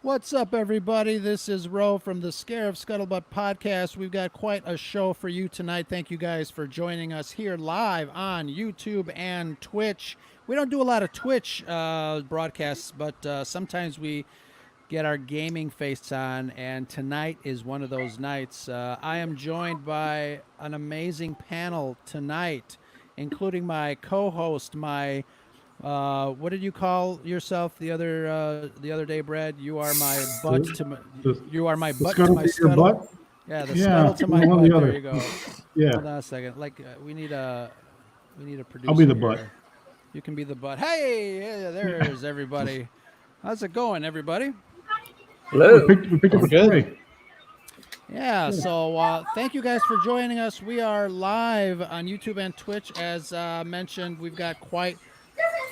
What's up, everybody? This is Ro from the Scare of Scuttlebutt podcast. We've got quite a show for you tonight. Thank you guys for joining us here live on YouTube and Twitch. We don't do a lot of Twitch broadcasts, but sometimes we get our gaming face on, and tonight is one of those nights. I am joined by an amazing panel tonight, including my co-host, my what did you call yourself the other day, Brad? You are my butt to my. You are my butt to my scuttle. Butt? Yeah, the Yeah, scuttle to my butt. There you go. Yeah. Hold on a second. We need a producer. I'll be the here. butt. You can be the butt. Hey, yeah, there's everybody. How's it going, everybody? Hello. We picked up a tray. Yeah, so thank you guys for joining us. We are live on YouTube and Twitch. As mentioned, we've got quite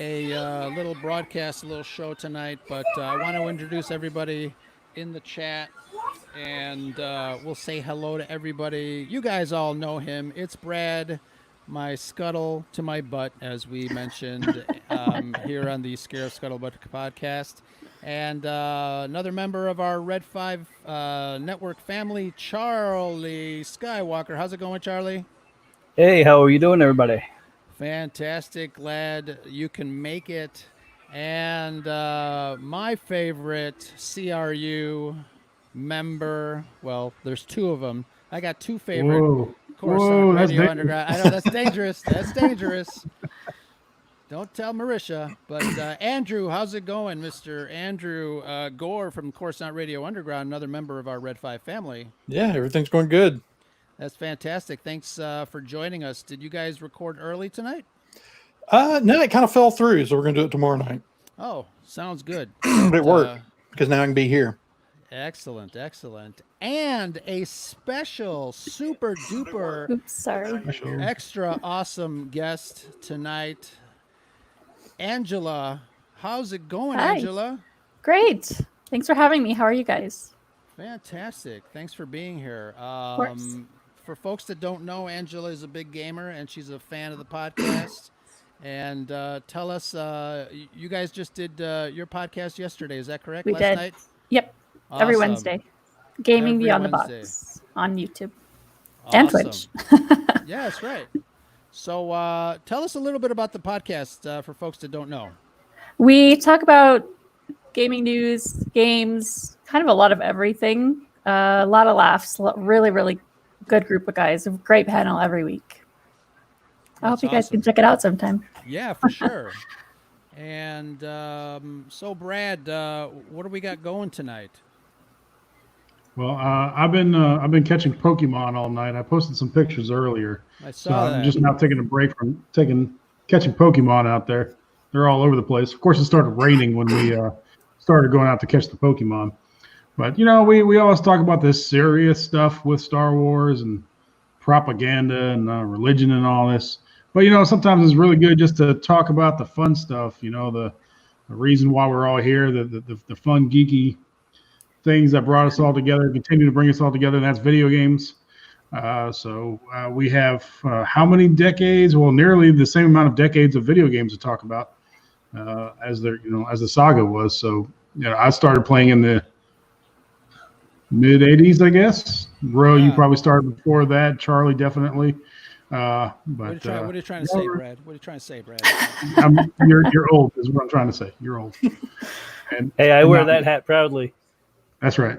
a little broadcast, a little show tonight, but I want to introduce everybody in the chat, and we'll say hello to everybody. You guys all know him. It's Brad, my scuttle to my butt, as we mentioned here on the Scare of Scuttlebutt podcast. And another member of our Red 5 network family, Charlie Skywalker. How's it going, Charlie? Hey, how are you doing, everybody? Fantastic. Glad you can make it. And my favorite CRU member, well, there's two of them. I got two favorite. Whoa. Of course, Whoa, Radio Underground. I know that's dangerous. That's dangerous. Don't tell Marisha. But Andrew, how's it going, Mr. Andrew Gore from Coruscant Radio Underground, another member of our Red 5 family? Yeah, everything's going good. That's fantastic. Thanks for joining us. Did you guys record early tonight? No, it kind of fell through, so we're going to do it tomorrow night. Oh, sounds good. But it worked because now I can be here. Excellent, excellent. And a special, super duper, extra awesome guest tonight, Angela. How's it going, Hi. Angela? Great. Thanks for having me. How are you guys? Fantastic. Thanks for being here. Of course. For folks that don't know, Angela is a big gamer, and she's a fan of the podcast. And tell us, you guys just did your podcast yesterday. Is that correct? We Last did. night? Yep. Every Awesome. Wednesday. Gaming Every Beyond Wednesday. the Box on YouTube and Twitch. Yeah, that's right. So tell us a little bit about the podcast for folks that don't know. We talk about gaming news, games, kind of a lot of everything. A lot of laughs. Really, really good group of guys. A great panel every week. I hope you guys can check it out sometime. Yeah, for sure. And so, Brad, what do we got going tonight? Well, I've been catching Pokemon all night. I posted some pictures earlier. I saw that. I'm just now taking a break from catching Pokemon out there. They're all over the place. Of course, it started raining when we started going out to catch the Pokemon. But we always talk about this serious stuff with Star Wars and propaganda and religion and all this. But sometimes it's really good just to talk about the fun stuff. The reason why we're all here, the fun geeky things that brought us all together, continue to bring us all together, and that's video games. So we have how many decades? Well, nearly the same amount of decades of video games to talk about as the saga was. So I started playing in the mid '80s, I guess. Ro, you probably started before that. Charlie, definitely. But what are you trying to say, Brad? What are you trying to say, Brad? You're old, is what I'm trying to say. You're old. And hey, I wear that hat proudly. That's right.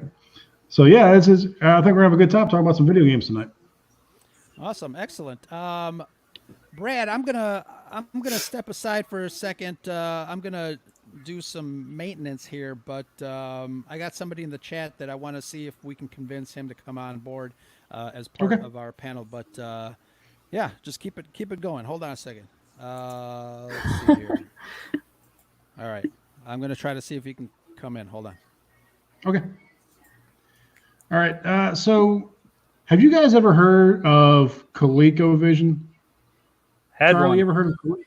So yeah, I think we're gonna have a good time talking about some video games tonight. Awesome, excellent. Brad, I'm gonna step aside for a second. I'm gonna do some maintenance here, but I got somebody in the chat that I want to see if we can convince him to come on board as part of our panel. But yeah, just keep it going. Hold on a second. Let's see here. All right, I'm gonna try to see if he can come in. Hold on. Okay. All right. So, have you guys ever heard of ColecoVision? Charlie, you ever heard of Coleco?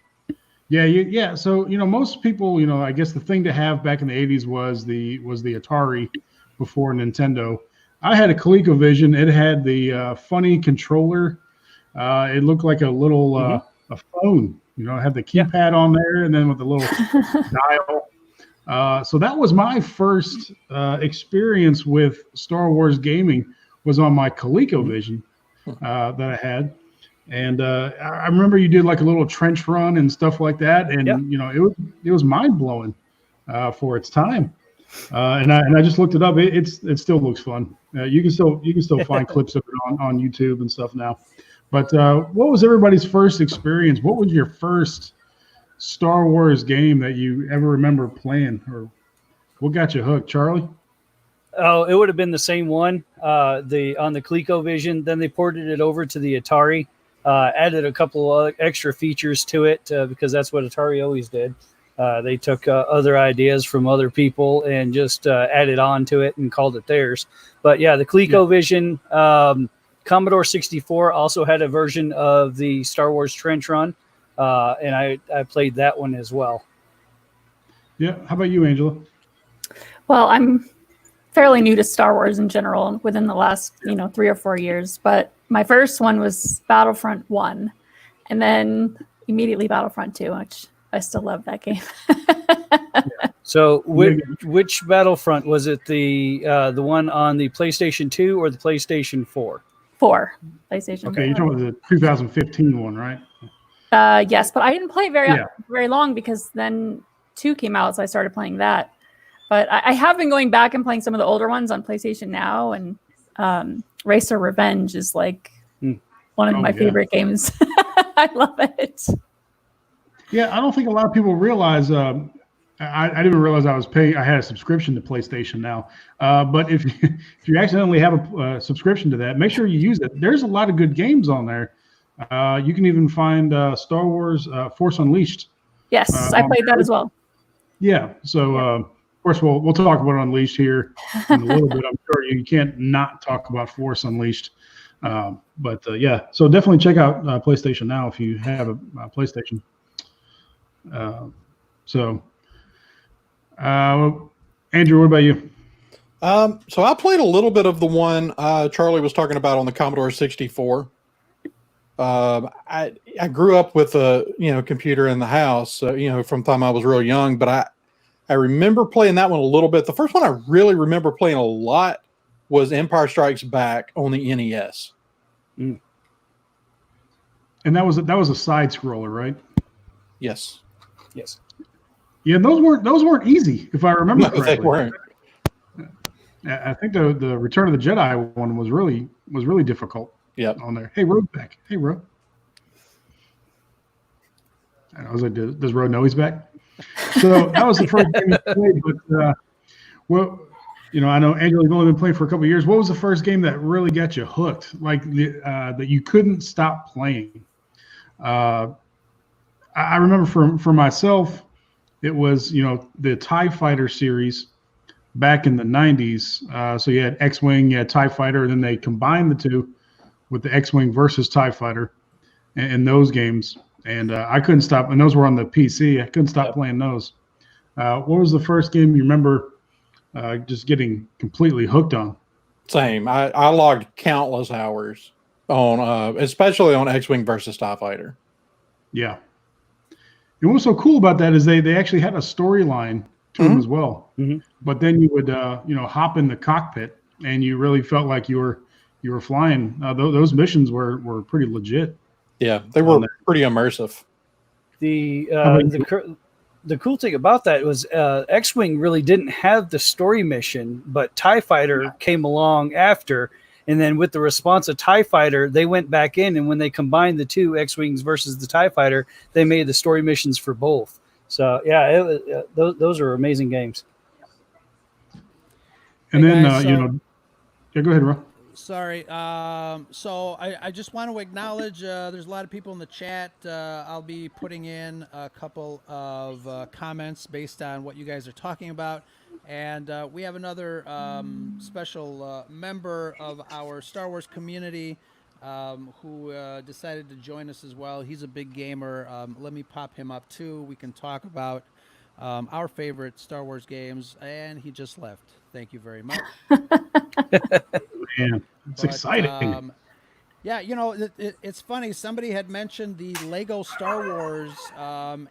Yeah. So, most people, I guess the thing to have back in the 80s was the Atari before Nintendo. I had a ColecoVision. It had the funny controller. It looked like a little a phone. It had the keypad on there, and then with the little dial. So that was my first experience with Star Wars gaming, was on my ColecoVision that I had. And I remember you did like a little trench run and stuff like that. And, Yeah. it was mind blowing for its time. And I just looked it up. It still looks fun. You can still find clips of it on YouTube and stuff now. But what was everybody's first experience? What was your first Star Wars game that you ever remember playing, or what got you hooked, Charlie? Oh, it would have been the same one. On the ColecoVision. Then they ported it over to the Atari. Added a couple of extra features to it because that's what Atari always did. They took other ideas from other people and just added on to it and called it theirs. But yeah, the ColecoVision, Commodore 64 also had a version of the Star Wars Trench Run, and I played that one as well. Yeah. How about you, Angela? Well, I'm fairly new to Star Wars in general within the last, 3 or 4 years. But my first one was Battlefront 1, and then immediately Battlefront 2, which I still love that game. So which Battlefront was it? The one on the PlayStation 2 or the PlayStation 4? 4, PlayStation. Okay, you're talking about the 2015 one, right? Yes, but I didn't play it very Yeah. very long because then 2 came out, so I started playing that. But I have been going back and playing some of the older ones on PlayStation now, and Racer Revenge is like one of my favorite games. I love it. Yeah, I don't think a lot of people realize. I didn't even realize I was paying. I had a subscription to PlayStation now. But if you accidentally have a subscription to that, make sure you use it. There's a lot of good games on there. You can even find Star Wars Force Unleashed. Yes, I played that as well. Yeah. So of course we'll talk about Unleashed here in a little bit. I'm sure you can't not talk about Force Unleashed. But yeah, so definitely check out PlayStation Now if you have a PlayStation. Andrew, what about you? So I played a little bit of the one Charlie was talking about on the Commodore 64. I grew up with a computer in the house, from the time I was real young. But I remember playing that one a little bit. The first one I really remember playing a lot was Empire Strikes Back on the NES. And that was a side scroller, right? Yes. Yes. Yeah, those weren't easy, if I remember correctly. They weren't. I think the Return of the Jedi one was really difficult. Yep. On there. Hey, Rode's back. Hey, Rode. I was like, does Rode know he's back? So that was the first game he played. But I know Angela's only been playing for a couple of years. What was the first game that really got you hooked, like that you couldn't stop playing? I remember for myself, it was the TIE Fighter series back in the 90s. So you had X-Wing, you had TIE Fighter, and then they combined the two with the X-Wing versus TIE Fighter in those games. And I couldn't stop. And those were on the PC. I couldn't stop playing those. What was the first game you remember just getting completely hooked on? Same. I logged countless hours on, especially on X-Wing versus TIE Fighter. Yeah. And what was so cool about that is they actually had a storyline to them as well. Mm-hmm. But then you would hop in the cockpit and you really felt like you were flying. Those missions were pretty legit. Yeah, they were pretty immersive. The cool thing about that was X-Wing really didn't have the story mission, but TIE Fighter came along after. And then with the response of TIE Fighter, they went back in, and when they combined the two X-Wings versus the TIE Fighter, they made the story missions for both. So yeah, those are amazing games. And Hey, then guys, yeah, go ahead, Ron. Sorry. So I just want to acknowledge there's a lot of people in the chat. I'll be putting in a couple of comments based on what you guys are talking about. And we have another special member of our Star Wars community who decided to join us as well. He's a big gamer. Let me pop him up too. We can talk about our favorite Star Wars games. And he just left. Thank you very much. Man, it's exciting. Yeah, you know, it's funny. Somebody had mentioned the Lego Star Wars,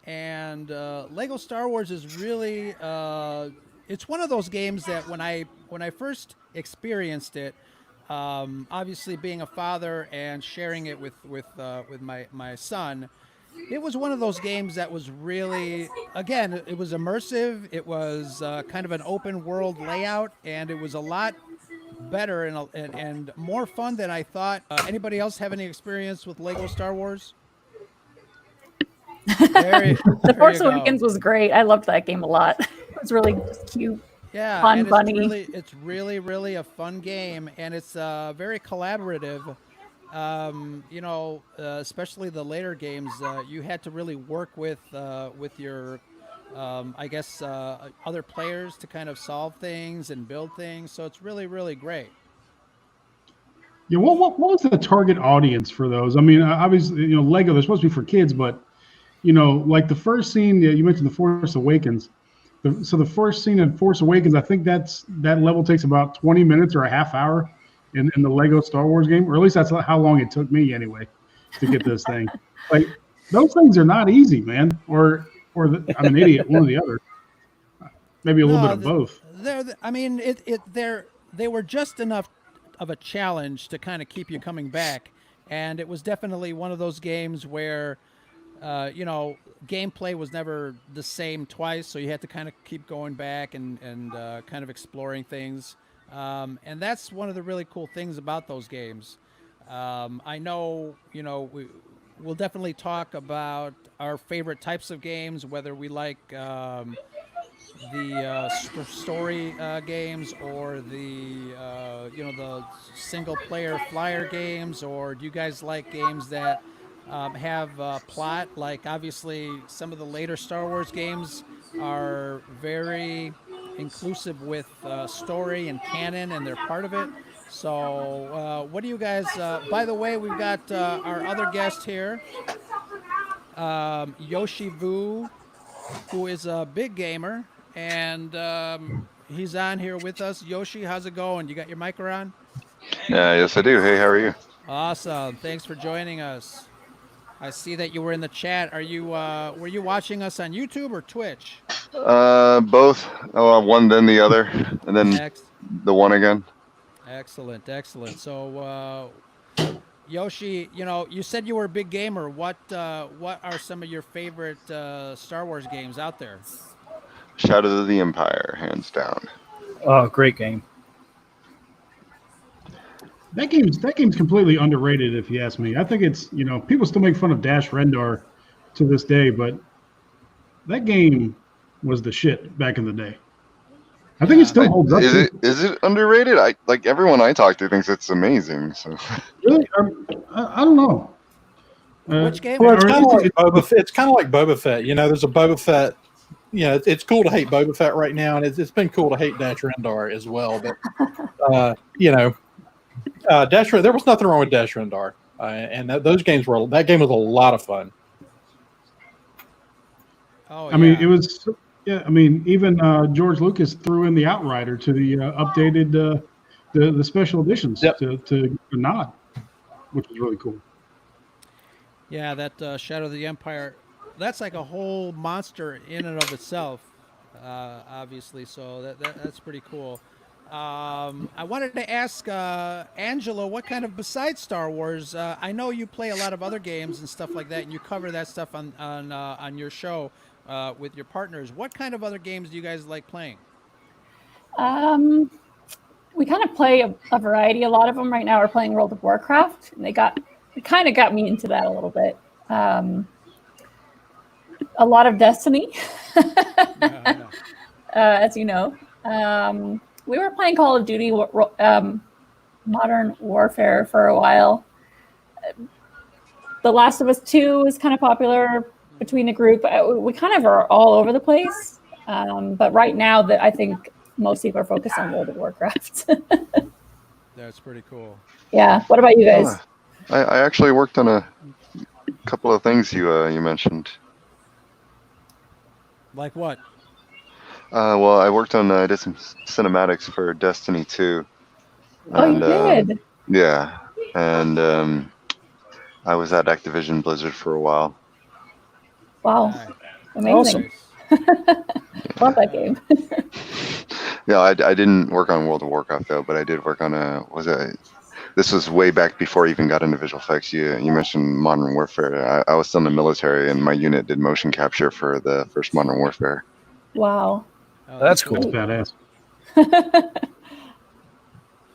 and Lego Star Wars is really it's one of those games that when I first experienced it, obviously being a father and sharing it with my son, it was one of those games that was really, again, it was immersive. It was kind of an open world layout, and it was a lot better and more fun than I thought. Anybody else have any experience with Lego Star Wars? The There Force you go. Awakens was great. I loved that game a lot. It was really just cute. Yeah, Fun, and funny. it's really a fun game, and it's very collaborative. You know, especially the later games, you had to really work with your, I guess, other players to kind of solve things and build things. So it's really great. Yeah, what was the target audience for those? I mean, obviously, Lego, they're supposed to be for kids, but like the first scene, you mentioned the Force Awakens. So the first scene in Force Awakens, I think that level takes about 20 minutes or a half hour in the Lego Star Wars game, or at least that's how long it took me anyway to get this thing. Like those things are not easy, man. I'm an idiot, one or the other. Maybe a little bit No, of both. I mean, they were just enough of a challenge to kind of keep you coming back, and it was definitely one of those games where, gameplay was never the same twice, so you had to kind of keep going back and kind of exploring things, and that's one of the really cool things about those games. I know, we'll definitely talk about our favorite types of games, whether we like. The story games or the the single player flyer games, or do you guys like games that have plot? Like obviously some of the later Star Wars games are very inclusive with story and canon, and they're part of it. So what do you guys by the way, we've got our other guest here, Yoshi Vu, who is a big gamer, and he's on here with us. Yoshi, how's it going? You got your mic on? Yes, I do. Hey, how are you? Awesome. Thanks for joining us. I see that you were in the chat. Are you were you watching us on YouTube or Twitch? Both. Oh, one then the other, and then Ex- the one again. Excellent. So, Yoshi, you said you were a big gamer. What are some of your favorite Star Wars games out there? Shadow of the Empire, hands down. Oh, great game. That game's completely underrated, if you ask me. I think it's people still make fun of Dash Rendar to this day, but that game was the shit back in the day. I think it still holds up. Is it underrated? I like everyone I talk to thinks it's amazing. So Really, I don't know. Which game? Well, it's kind of like Boba Fett. It's kind of like Boba Fett. There's a Boba Fett. It's cool to hate Boba Fett right now, and it's been cool to hate Dash Rendar as well. But Dash Rendar, there was nothing wrong with Dash Rendar, and that game was a lot of fun. Oh, I mean, it was. Yeah, I mean, even George Lucas threw in the Outrider to the updated the special editions to nod, which was really cool. Yeah, that Shadow of the Empire, that's like a whole monster in and of itself, obviously. So that's pretty cool. I wanted to ask Angelo, what kind of, besides Star Wars, I know you play a lot of other games and stuff like that, and you cover that stuff on your show with your partners. What kind of other games do you guys like playing? We kind of play a variety. A lot of them right now are playing World of Warcraft, and it kind of got me into that a little bit. A lot of Destiny, as you know. We were playing Call of Duty Modern Warfare for a while. The Last of Us 2 is kind of popular between the group. We kind of are all over the place. But right now, I think most people are focused on World of Warcraft. That's pretty cool. Yeah. What about you guys? I actually worked on a couple of things you mentioned. Like what? Well, I worked on did some cinematics for Destiny 2. Oh, you did? Yeah, and I was at Activision Blizzard for a while. Wow, Nice. amazing! Love that game. Yeah, I didn't work on World of Warcraft though, but I did work on this was way back before I even got into visual effects. You mentioned Modern Warfare. I was still in the military, and my unit did motion capture for the first Modern Warfare. Wow. Oh, That's That's cool. badass.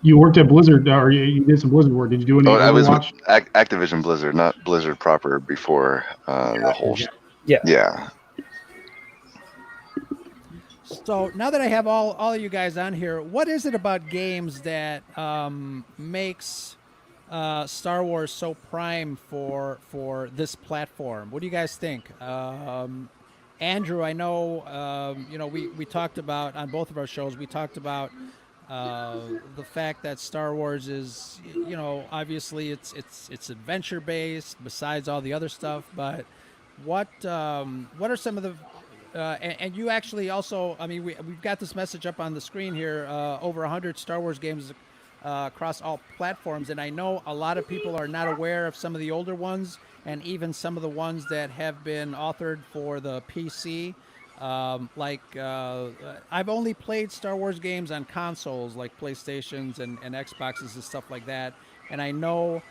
You worked at Blizzard, or you did some Blizzard work. Did you do any I was with Overwatch? Activision Blizzard, not Blizzard proper, before the whole. Yeah. Yeah. So now that I have all of you guys on here, what is it about games that makes Star Wars so prime for this platform? What do you guys think? Andrew, I know we talked about on both of our shows. We talked about the fact that Star Wars is, obviously it's adventure based. Besides all the other stuff, but what are some of the and you actually also, I mean, we've got this message up on the screen here, over 100 Star Wars games across all platforms. And I know a lot of people are not aware of some of the older ones and even some of the ones that have been authored for the PC. I've only played Star Wars games on consoles like PlayStations and Xboxes and stuff like that. And I know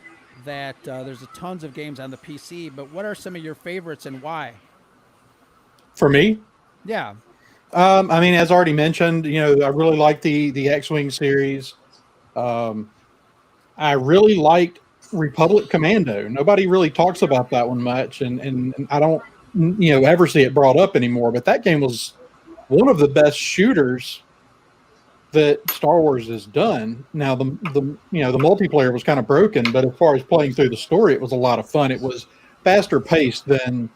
that there's tons of games on the PC, but what are some of your favorites and why? For me, Yeah. I mean, as already mentioned, I really like the X-Wing series. I really liked Republic Commando. Nobody really talks about that one much, and I don't ever see it brought up anymore. But that game was one of the best shooters that Star Wars has done. Now the multiplayer was kind of broken, but as far as playing through the story, it was a lot of fun. It was faster paced than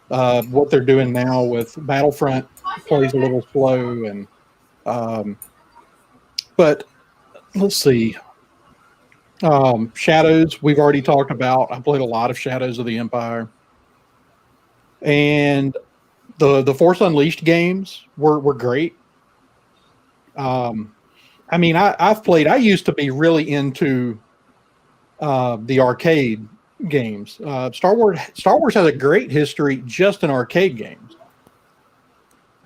what they're doing now with Battlefront. Plays a little slow, and but let's see. Shadows, we've already talked about. I played a lot of Shadows of the Empire, and the Force Unleashed games were great. I mean, I used to be really into the arcade games. Star Wars has a great history just in arcade games.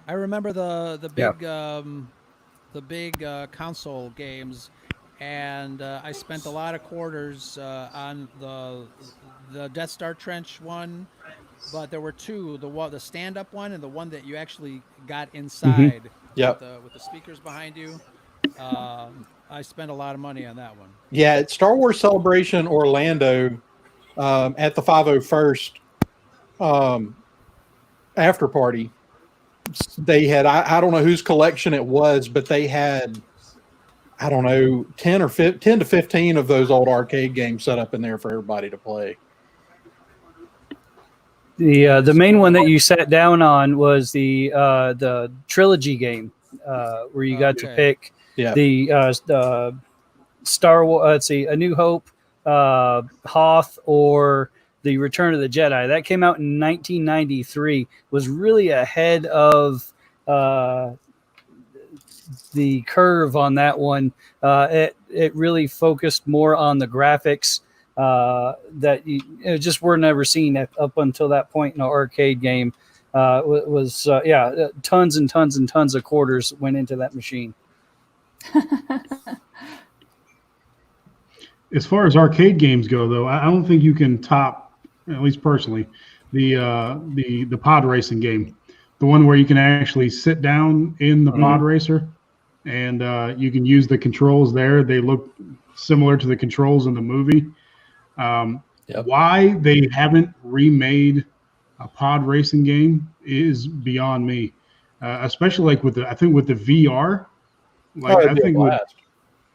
I remember the big console games, and I spent a lot of quarters on the Death Star Trench one, but there were two: the stand-up one and the one that you actually got inside. Yep. With the speakers behind you. I spent a lot of money on that one. Yeah, at Star Wars Celebration Orlando, at the 501st after party, they had I don't know whose collection it was, but they had, I don't know, 10 to 15 of those old arcade games set up in there for everybody to play. The main one that you sat down on was the trilogy game, where you got to pick the Star Wars. Let's see, A New Hope, Hoth, or the Return of the Jedi. That came out in 1993. Was really ahead of the curve on that one. It really focused more on the graphics that you just were never seen up until that point in an arcade game. Tons and tons and tons of quarters went into that machine. As far as arcade games go, though, I don't think you can top, at least personally, the pod racing game, the one where you can actually sit down in the pod racer, and you can use the controls there. They look similar to the controls in the movie. Why they haven't remade a pod racing game is beyond me. Especially like with the VR, I think would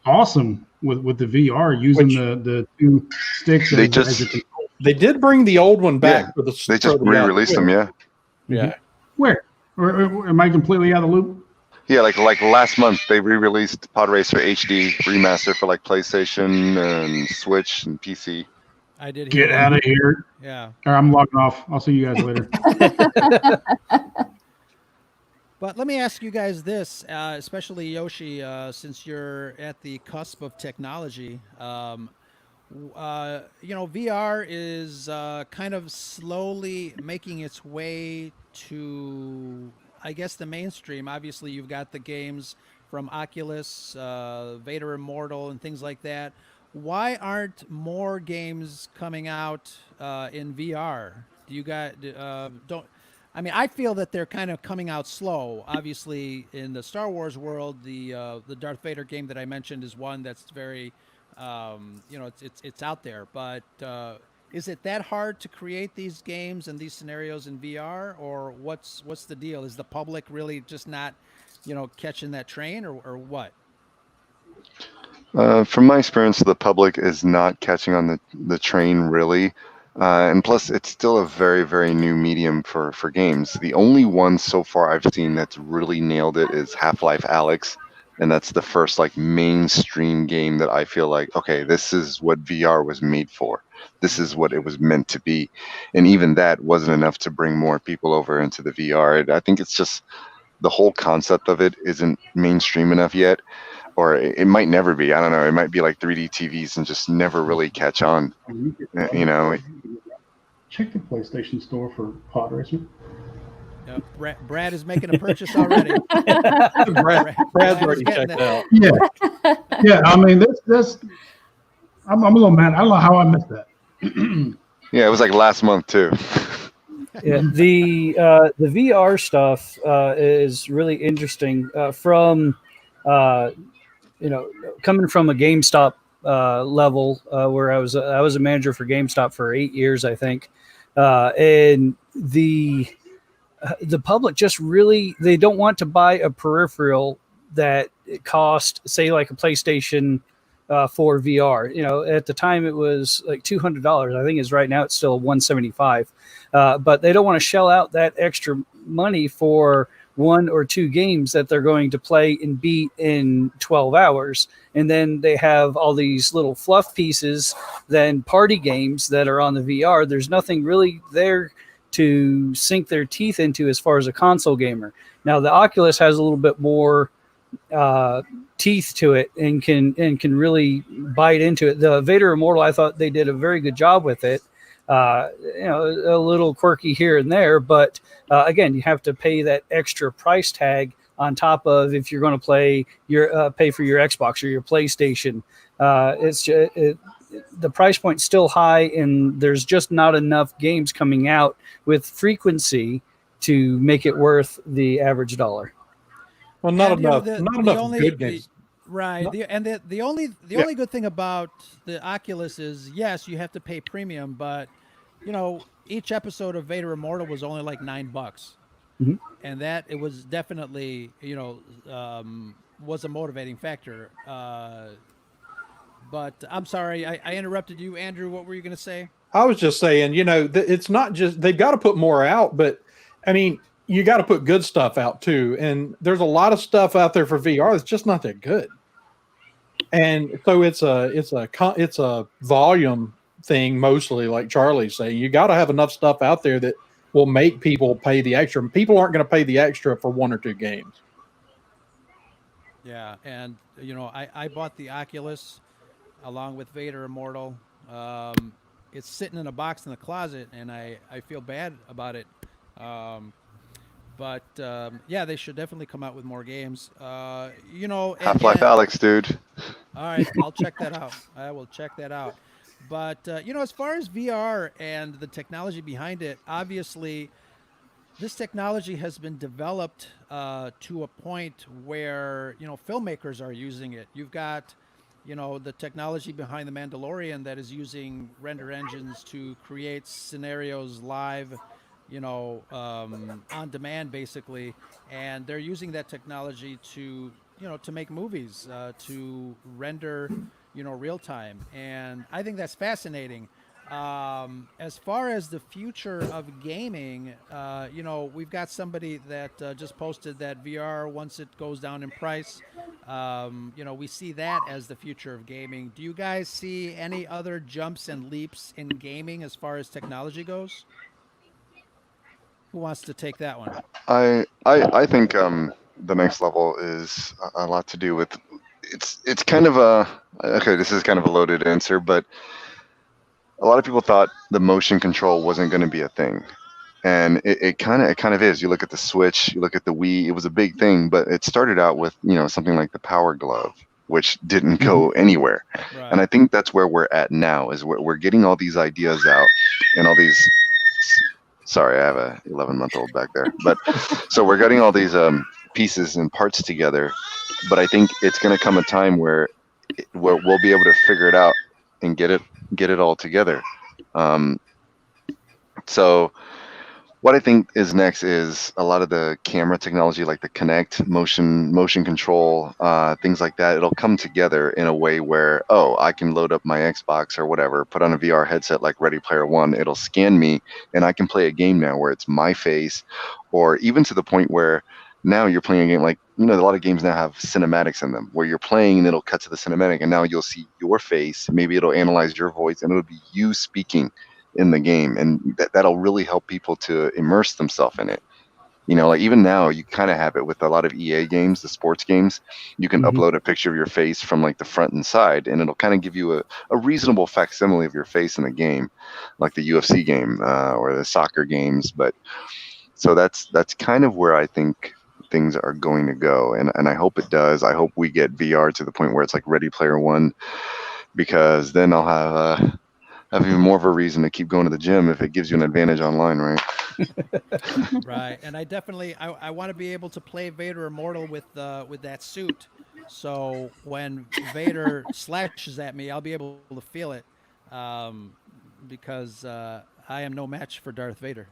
awesome with the VR using the two sticks. They did bring the old one back for the. They just re-released them. Yeah. Where? Or am I completely out of the loop? Yeah, like last month they re-released Pod Racer HD remaster for like PlayStation and Switch and PC. I did. Get out of here. Yeah. Or I'm logging off. I'll see you guys later. But let me ask you guys this, especially Yoshi, since you're at the cusp of technology. VR is kind of slowly making its way to, I guess, the mainstream. Obviously, you've got the games from Oculus, Vader Immortal, and things like that. Why aren't more games coming out in VR? Do you guys don't? I mean, I feel that they're kind of coming out slow. Obviously, in the Star Wars world, the Darth Vader game that I mentioned is one that's very, it's out there. But is it that hard to create these games and these scenarios in VR, or what's the deal? Is the public really just not, catching that train, or what? From my experience, the public is not catching on the train really. And plus, it's still a very, very new medium for games. The only one so far I've seen that's really nailed it is Half-Life Alyx. And that's the first like mainstream game that I feel like, okay, this is what VR was made for. This is what it was meant to be. And even that wasn't enough to bring more people over into the VR. I think it's just the whole concept of it isn't mainstream enough yet. Or it might never be. I don't know. It might be like 3D TVs and just never really catch on. Check the PlayStation Store for Pod Racer. Brad is making a purchase already. Brad's already checked out. Yeah. I mean, that's. I'm a little mad. I don't know how I missed that. Yeah, it was like last month too. Yeah, the VR stuff is really interesting. From coming from a GameStop level, where I was a manager for GameStop for 8 years, I think, and the public just really, they don't want to buy a peripheral that cost, say, like a PlayStation 4 VR. At the time it was like $200. I think right now it's still $175. But they don't want to shell out that extra money for 1 or 2 games that they're going to play and beat in 12 hours. And then they have all these little fluff pieces, then party games that are on the VR. There's nothing really there to sink their teeth into as far as a console gamer. Now the Oculus has a little bit more teeth to it and can really bite into it. The Vader Immortal, I thought they did a very good job with it. A little quirky here and there, but again, you have to pay that extra price tag on top of if you're going to pay for your Xbox or your PlayStation. The price point's still high, and there's just not enough games coming out with frequency to make it worth the average dollar. Well, not enough good games. Right. The only good thing about the Oculus is, yes, you have to pay premium, but each episode of Vader Immortal was only like $9, Mm-hmm. and that it was definitely was a motivating factor. But I'm sorry, I interrupted you, Andrew. What were you going to say? I was just saying, it's not just they've got to put more out, but I mean, you got to put good stuff out too. And there's a lot of stuff out there for VR that's just not that good. And so it's a volume thing mostly, like Charlie's saying. You got to have enough stuff out there that will make people pay the extra. People aren't going to pay the extra for 1 or 2 games. Yeah, and I bought the Oculus along with Vader Immortal. It's sitting in a box in the closet, and I feel bad about it. But they should definitely come out with more games. Half-Life Alyx, dude. All right, I'll check that out. I will check that out. But as far as VR and the technology behind it, obviously, this technology has been developed to a point where filmmakers are using it. You've got the technology behind The Mandalorian that is using render engines to create scenarios live, on demand basically, and they're using that technology to make movies, to render real time, and I think that's fascinating. As far as the future of gaming, we've got somebody that just posted that VR, once it goes down in price, we see that as the future of gaming. Do you guys see any other jumps and leaps in gaming as far as technology goes? Who wants to take that one? I think the next level is a lot to do with it's kind of a Okay, this is kind of a loaded answer, but a lot of people thought the motion control wasn't going to be a thing, and it kind of is. You look at the Switch, you look at the Wii. It was a big thing, but it started out with something like the Power Glove, which didn't go anywhere. Right. And I think that's where we're at now. Is we're getting all these ideas out and all these. Sorry, I have a 11-month-old back there, but so we're getting all these pieces and parts together. But I think it's going to come a time where we'll be able to figure it out and get it all together. So what I think is next is a lot of the camera technology, like the Kinect, motion control, things like that. It'll come together in a way where, I can load up my Xbox or whatever, put on a VR headset like Ready Player One. It'll scan me, and I can play a game now where it's my face, or even to the point where now you're playing a game like, a lot of games now have cinematics in them where you're playing and it'll cut to the cinematic, and now you'll see your face. Maybe it'll analyze your voice, and it'll be you speaking in the game, and that'll really help people to immerse themselves in it. Like even now you kind of have it with a lot of EA games, the sports games. You can upload a picture of your face from like the front and side, and it'll kind of give you a reasonable facsimile of your face in the game, like the UFC game or the soccer games. But so that's kind of where I think things are going to go, and I hope it does. I hope we get VR to the point where it's like Ready Player One, because then I'll have even more of a reason to keep going to the gym if it gives you an advantage online, right? Right, and I want to be able to play Vader Immortal with that suit. So when Vader slashes at me, I'll be able to feel it, because I am no match for Darth Vader.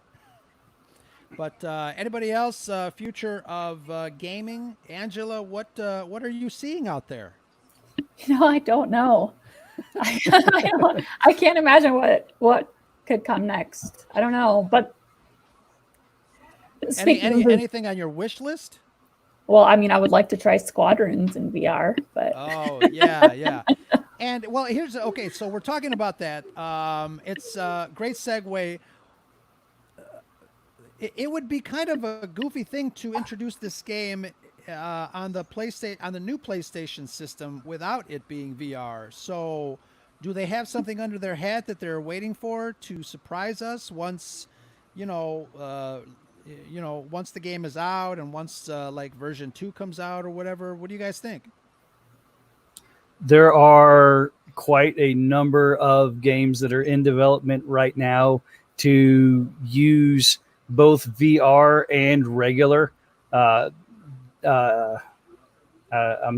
But anybody else? Future of gaming, Angela? What are you seeing out there? I don't know. I can't imagine what could come next. I don't know, but anything on your wish list? Well, I mean, I would like to try Squadrons in VR, but Oh yeah. And well, okay. So we're talking about that. It's a great segue. It would be kind of a goofy thing to introduce this game on the new PlayStation system without it being VR. So, do they have something under their hat that they're waiting for to surprise us once, once the game is out and once like version 2 comes out or whatever? What do you guys think? There are quite a number of games that are in development right now to use both VR and regular. I'm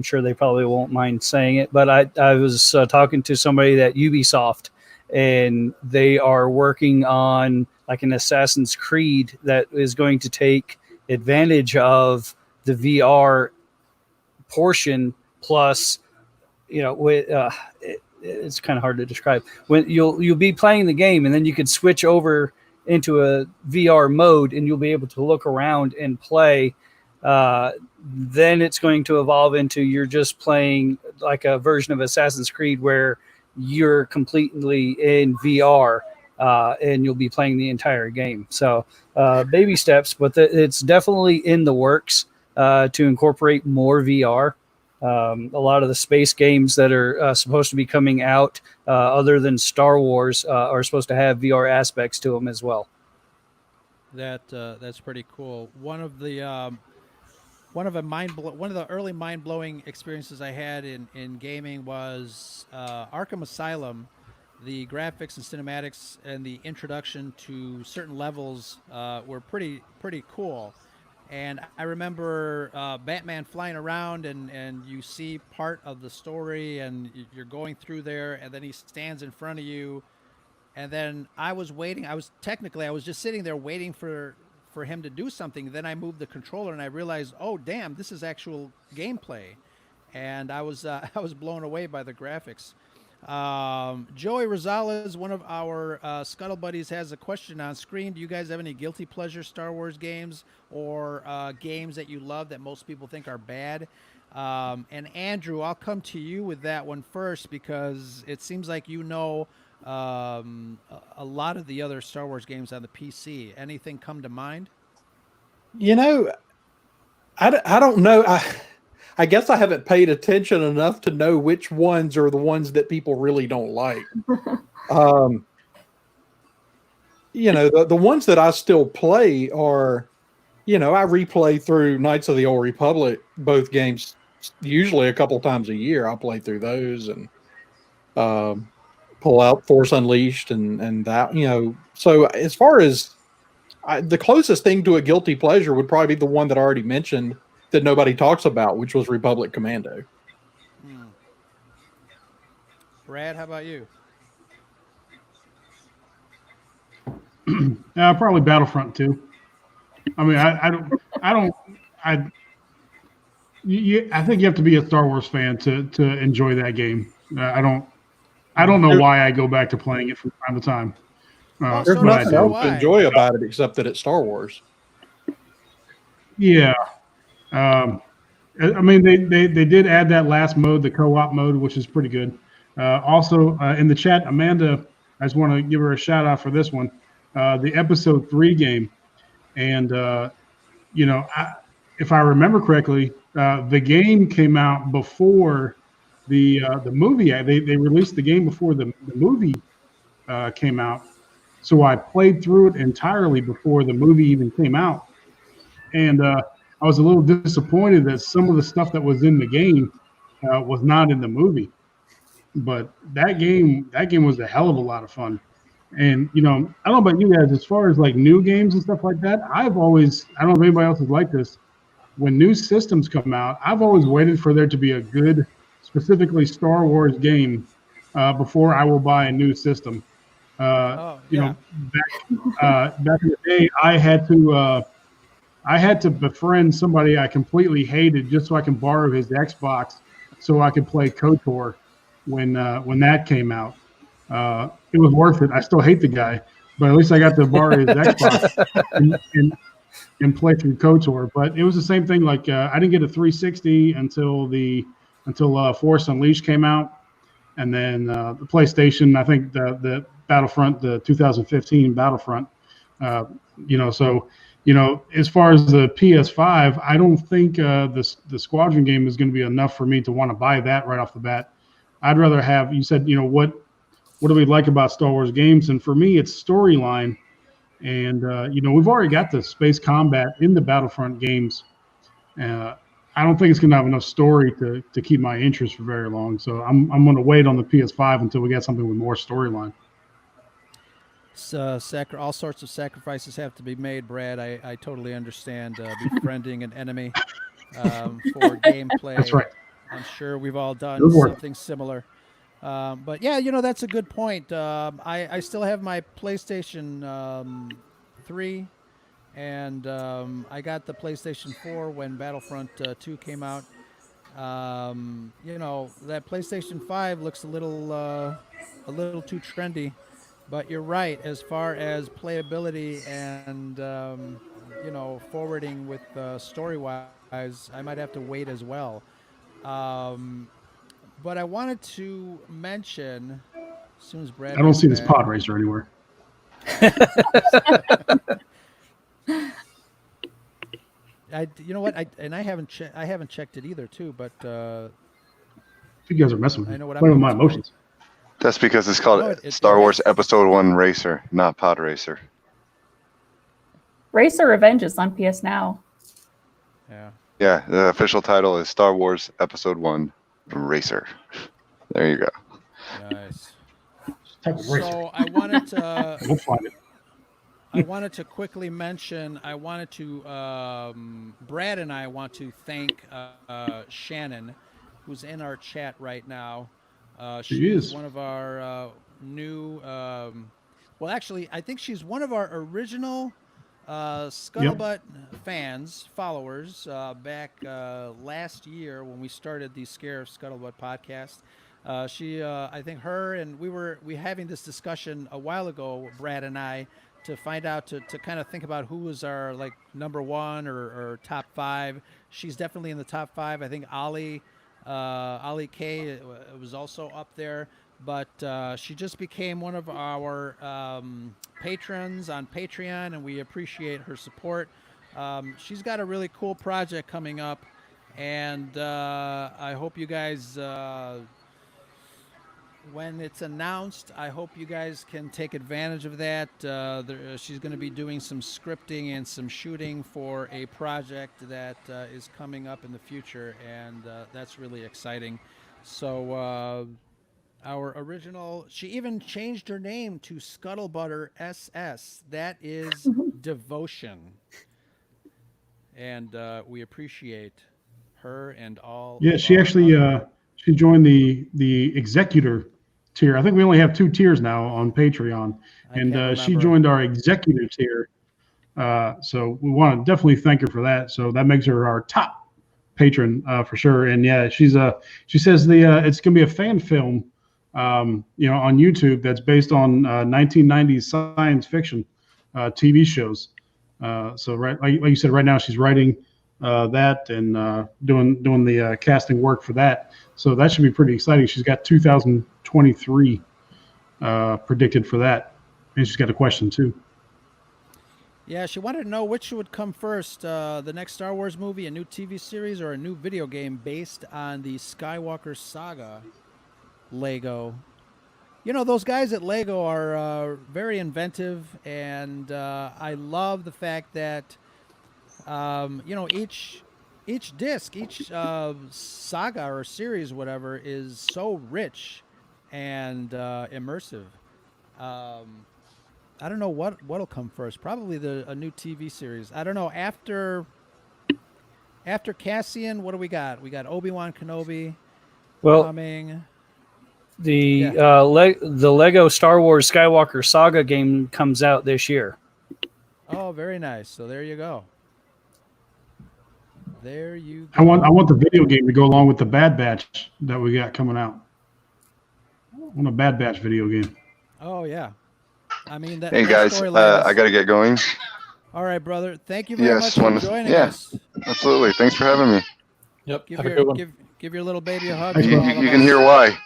sure they probably won't mind saying it, but I was talking to somebody at Ubisoft, and they are working on like an Assassin's Creed that is going to take advantage of the VR portion plus, it's kind of hard to describe. When you'll be playing the game, and then you could switch over into a VR mode, and you'll be able to look around and play. Then it's going to evolve into you're just playing like a version of Assassin's Creed where you're completely in VR, and you'll be playing the entire game. So baby steps, but it's definitely in the works to incorporate more VR. A lot of the space games that are supposed to be coming out, other than Star Wars, are supposed to have VR aspects to them as well. That's pretty cool. One of the early mind-blowing experiences I had in gaming was Arkham Asylum. The graphics and cinematics and the introduction to certain levels were pretty cool. And I remember Batman flying around, and you see part of the story, and you're going through there, and then he stands in front of you. And then I was waiting. I was just sitting there waiting for him to do something. Then I moved the controller, and I realized, oh damn, this is actual gameplay. And I was blown away by the graphics. Joey Rosales, one of our Scuttle buddies, has a question on screen. Do you guys have any guilty pleasure Star Wars games or games that you love that most people think are bad? And Andrew, I'll come to you with that one first, because it seems like a lot of the other Star Wars games on the PC. Anything come to mind? I don't know. I guess I haven't paid attention enough to know which ones are the ones that people really don't like. The ones that I still play are, I replay through Knights of the Old Republic, both games, usually a couple times a year. I'll play through those and pull out Force Unleashed and that, So as far as the closest thing to a guilty pleasure would probably be the one that I already mentioned that nobody talks about, which was Republic Commando. Brad, how about you? Probably Battlefront 2. I mean, I think you have to be a Star Wars fan to enjoy that game. I don't know why I go back to playing it from time to time. Well, There's so but I nothing do. else to enjoy about it except that it's Star Wars. Yeah. I mean, they did add that last mode, the co-op mode, which is pretty good. Also, in the chat, Amanda, I just want to give her a shout out for this one, the episode 3 game. And, if I remember correctly, the game came out before the movie. They released the game before the movie came out. So I played through it entirely before the movie even came out. And I was a little disappointed that some of the stuff that was in the game was not in the movie. But that game was a hell of a lot of fun. And, I don't know about you guys, as far as like new games and stuff like that, I don't know if anybody else is like this. When new systems come out, I've always waited for there to be a good, specifically Star Wars game before I will buy a new system. Back in the day, I had to befriend somebody I completely hated just so I can borrow his Xbox so I could play KOTOR when that came out. It was worth it. I still hate the guy, but at least I got to borrow his Xbox and play through KOTOR. But it was the same thing. Like I didn't get a 360 until Force Unleashed came out, and then the PlayStation. I think the Battlefront, the 2015 Battlefront. As far as the PS5, I don't think the Squadron game is going to be enough for me to want to buy that right off the bat. I'd rather have. You said, what do we like about Star Wars games? And for me, it's storyline. And, we've already got the space combat in the Battlefront games. I don't think it's going to have enough story to keep my interest for very long. So I'm going to wait on the PS5 until we get something with more storyline. All sorts of sacrifices have to be made, Brad. I totally understand befriending an enemy for gameplay. That's right. I'm sure we've all done Good work. something similar. But yeah, that's a good point. I still have my PlayStation 3, and I got the PlayStation 4 when Battlefront 2 came out. That PlayStation 5 looks a little too trendy, but you're right as far as playability and forwarding with story-wise, I might have to wait as well. But I wanted to mention, as soon as Brad, I don't see this pod racer anywhere. You know what? I haven't checked it either, too. But you guys are messing with me. I know what Playing with my emotions. That's because it's called Star Wars Episode 1 Racer, not Pod Racer. Racer Revenge is on PS Now. Yeah. Yeah, the official title is Star Wars Episode 1 Racer. There you go. Nice. So I wanted to. We'll find it. I wanted to quickly mention. Brad and I want to thank Shannon, who's in our chat right now. She is one of our new. Well, actually, I think she's one of our original Scuttlebutt followers back last year when we started the Scare of Scuttlebutt podcast. I think her and we were having this discussion a while ago, Brad and I, to find out to kind of think about who was our like number one or top five. She's definitely in the top five. I think Ali K was also up there. But she just became one of our patrons on Patreon, and we appreciate her support. She's got a really cool project coming up, and I hope you guys, when it's announced, I hope you guys can take advantage of that. She's going to be doing some scripting and some shooting for a project that is coming up in the future, and that's really exciting. So our original, she even changed her name to Scuttlebutter SS. That is devotion. And we appreciate her and all. Yeah, she actually she joined the executor tier. I think we only have 2 tiers now on Patreon, and she joined our executor tier. So we want to definitely thank her for that. So that makes her our top patron for sure. And yeah, she says it's gonna be a fan film, on YouTube that's based on 1990s science fiction TV shows. So right, like you said, right now she's writing that and doing the casting work for that. So that should be pretty exciting. She's got 2023 predicted for that, and she's got a question too. Yeah, she wanted to know which would come first, the next Star Wars movie, a new TV series, or a new video game based on the Skywalker saga. Lego. You know, those guys at Lego are very inventive, and I love the fact that each disc, each saga or series, whatever, is so rich and immersive. I don't know what'll come first. Probably a new TV series. I don't know. After Cassian, what do we got? We got Obi-Wan Kenobi coming. The Lego Star Wars Skywalker Saga game comes out this year. Oh, very nice. So there you go. There you go. I want the video game to go along with the Bad Batch that we got coming out. I want a Bad Batch video game. Oh yeah. I mean that. Hey guys, I got to get going. All right, brother. Thank you very much for joining us. Absolutely. Thanks for having me. Yep. Give Have a good one. give your little baby a hug. You can hear why.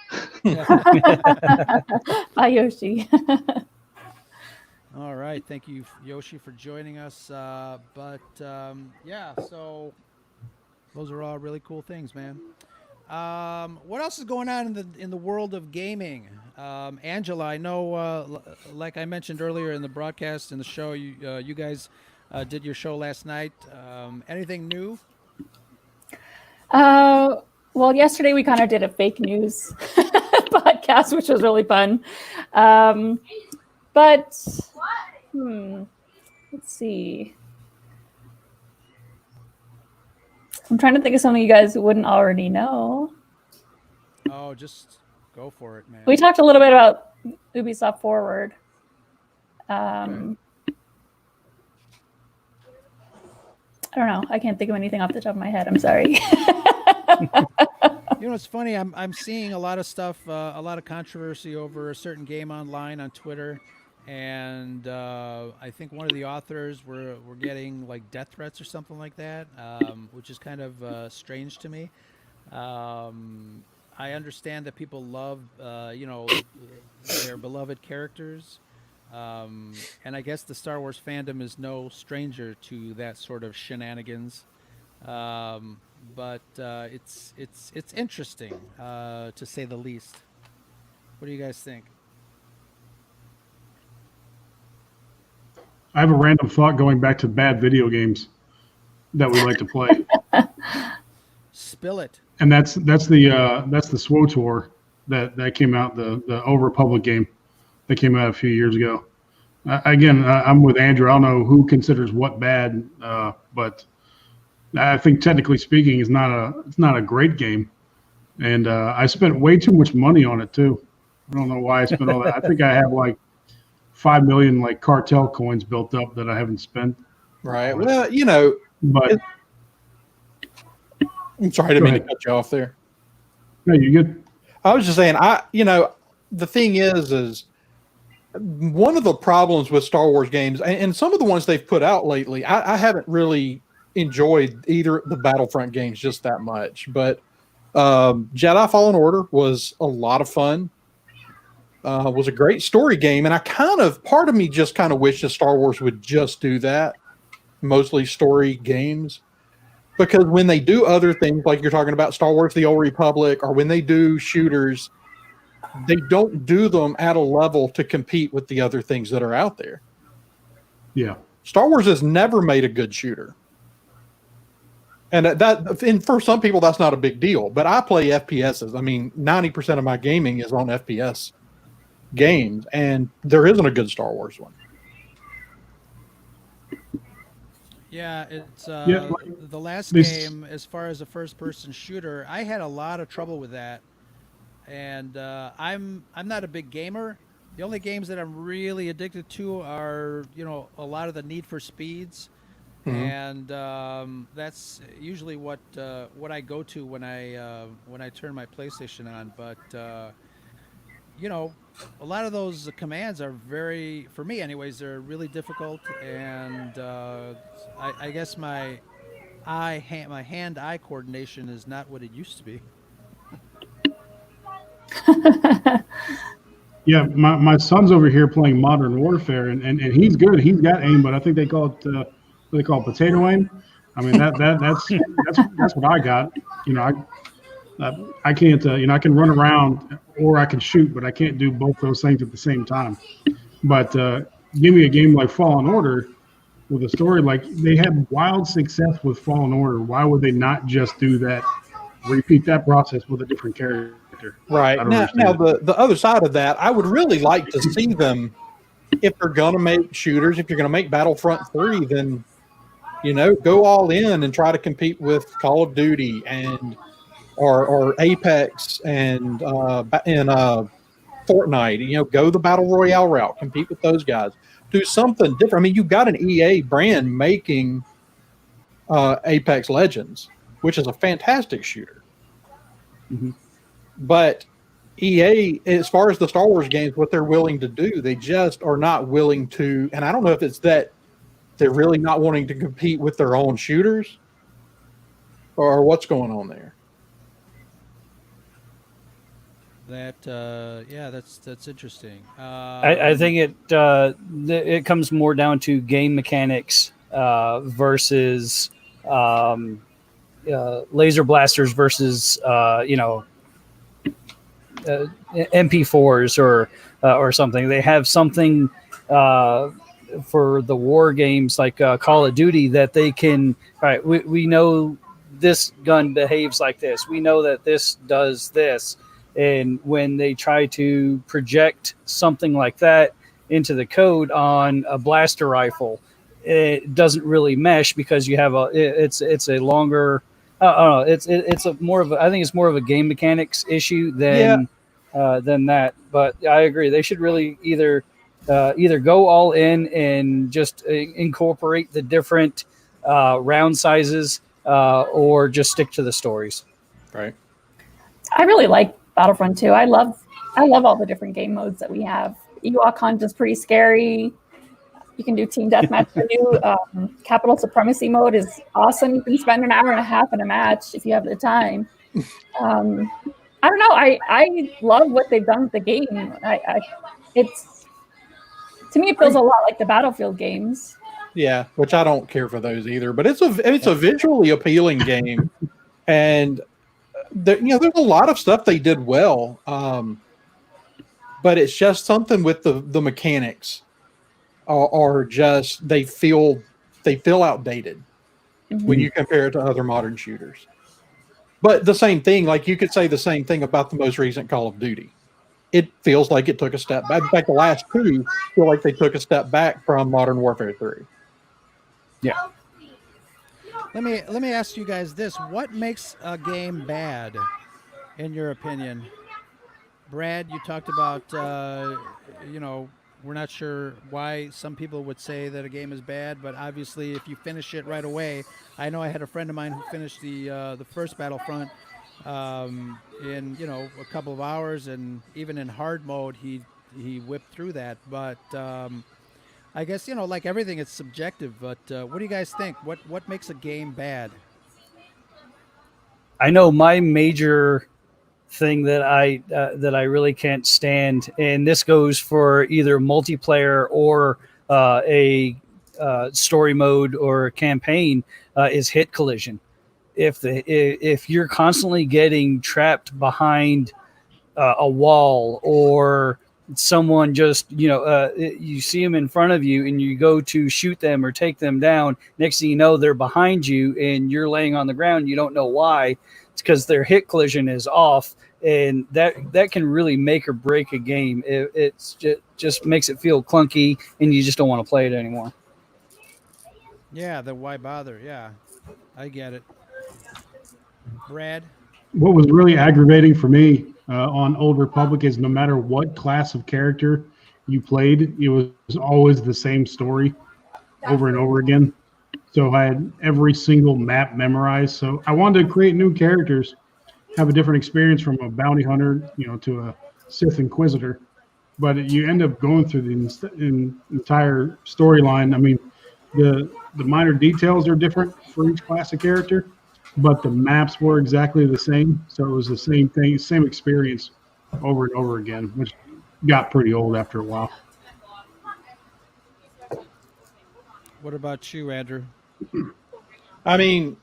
Bye, Yoshi. All right. Thank you, Yoshi, for joining us. So those are all really cool things, man. What else is going on in the world of gaming? Angela, I know, like I mentioned earlier in the broadcast in the show, you guys did your show last night. Anything new? Well, yesterday we kind of did a fake news podcast, which was really fun. But let's see. I'm trying to think of something you guys wouldn't already know. Oh, just go for it, man. We talked a little bit about Ubisoft Forward. I don't know. I can't think of anything off the top of my head. I'm sorry. You know, it's funny. I'm seeing a lot of stuff, a lot of controversy over a certain game online on Twitter, and I think one of the authors were getting like death threats or something like that, which is kind of strange to me. I understand that people love, their beloved characters, and I guess the Star Wars fandom is no stranger to that sort of shenanigans. But it's interesting, to say the least. What do you guys think? I have a random thought going back to bad video games that we like to play. Spill it. And that's the SWOTOR that came out, the Old Republic game that came out a few years ago. I'm with Andrew. I don't know who considers what bad, but I think technically speaking, it's not a great game. And I spent way too much money on it too. I don't know why I spent all that. I think I have like 5 million like cartel coins built up that I haven't spent. Right. Well, but I'm sorry, I didn't mean to cut you off there. No, you're good. I was just saying, the thing is one of the problems with Star Wars games, and some of the ones they've put out lately, I haven't really enjoyed either of the Battlefront games just that much. But Jedi Fallen Order was a lot of fun. Was a great story game, and part of me just kind of wishes Star Wars would just do that, mostly story games. Because when they do other things, like you're talking about Star Wars: The Old Republic, or when they do shooters, they don't do them at a level to compete with the other things that are out there. Yeah. Star Wars has never made a good shooter. And and for some people, that's not a big deal. But I play FPSs. I mean, 90% of my gaming is on FPS games, and there isn't a good Star Wars one. Yeah, it's Yeah, the last this- game as far as a first-person shooter. I had a lot of trouble with that, and I'm not a big gamer. The only games that I'm really addicted to are a lot of the Need for Speeds, and that's usually what I go to when I turn my PlayStation on. But a lot of those commands are for me anyways, they're really difficult, and I guess my hand-eye coordination is not what it used to be. Yeah, my son's over here playing Modern Warfare, and he's good. He's got aim, but I think they call it what they call potato aim. I mean that's what I got. I can't. I can run around or I can shoot, but I can't do both those things at the same time. But give me a game like Fallen Order with a story like they had wild success with Fallen Order. Why would they not just do that? Repeat that process with a different character. Right. I don't Now understand. the other side of that, I would really like to see them, if they're going to make shooters, if you're going to make Battlefront 3, then, go all in and try to compete with Call of Duty and or Apex and Fortnite. Go the Battle Royale route, compete with those guys. Do something different. I mean, you've got an EA brand making Apex Legends, which is a fantastic shooter. Mm-hmm. But EA, as far as the Star Wars games, what they're willing to do, they just are not willing to. And I don't know if it's that they're really not wanting to compete with their own shooters or what's going on there. That's interesting. I think it comes more down to game mechanics versus laser blasters versus MP4s or something. They have something for the war games like Call of Duty that they can. All right, we know this gun behaves like this. We know that this does this. And when they try to project something like that into the code on a blaster rifle, it doesn't really mesh because you have it's a longer. I don't know. It's a more of a, I think it's more of a game mechanics issue than that. But I agree. They should really either go all in and just incorporate the different round sizes or just stick to the stories. Right. I really like Battlefront 2. I love all the different game modes that we have. Ewok Hunt is pretty scary. You can do team deathmatch. The new capital supremacy mode is awesome. You can spend an hour and a half in a match if you have the time. I don't know. I love what they've done with the game. It's to me it feels a lot like the Battlefield games. Yeah, which I don't care for those either. But it's a visually appealing game, and there's a lot of stuff they did well. But it's just something with the mechanics are just they feel outdated when you compare it to other modern shooters. But the same thing, like you could say the same thing about the most recent Call of Duty. It feels like it took a step back. In fact, the last two feel like they took a step back from Modern Warfare 3. Yeah. Let me ask you guys this: what makes a game bad, in your opinion? Brad, you talked about we're not sure why some people would say that a game is bad, but obviously if you finish it right away, I know I had a friend of mine who finished the first Battlefront in a couple of hours, and even in hard mode he whipped through that. But I guess like everything, it's subjective. But what do you guys think? What makes a game bad? I know my major thing that I really can't stand, and this goes for either multiplayer or a story mode or campaign, is hit collision. if you're constantly getting trapped behind a wall, or someone just you see them in front of you and you go to shoot them or take them down, next thing you know they're behind you and you're laying on the ground, you don't know why. It's because their hit collision is off, and that can really make or break a game. It's just makes it feel clunky and you just don't want to play it anymore. Yeah, the why bother? Yeah, I get it. Brad? What was really aggravating for me on Old Republic is no matter what class of character you played, it was always the same story over and over again. So I had every single map memorized. So I wanted to create new characters, have a different experience from a bounty hunter, to a Sith Inquisitor. But you end up going through the entire storyline. I mean, the minor details are different for each class of character, but the maps were exactly the same. So it was the same thing, same experience over and over again, which got pretty old after a while. What about you, Andrew? I mean,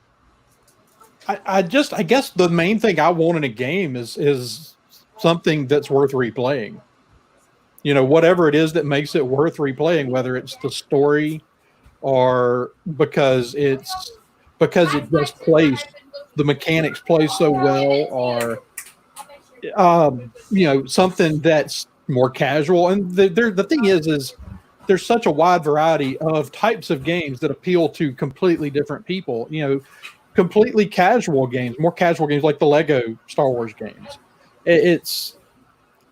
I guess the main thing I want in a game is something that's worth replaying. Whatever it is that makes it worth replaying, whether it's the story or because it just plays, the mechanics play so well, or something that's more casual. And the thing is there's such a wide variety of types of games that appeal to completely different people. Completely casual games, more casual games like the Lego Star Wars games. It's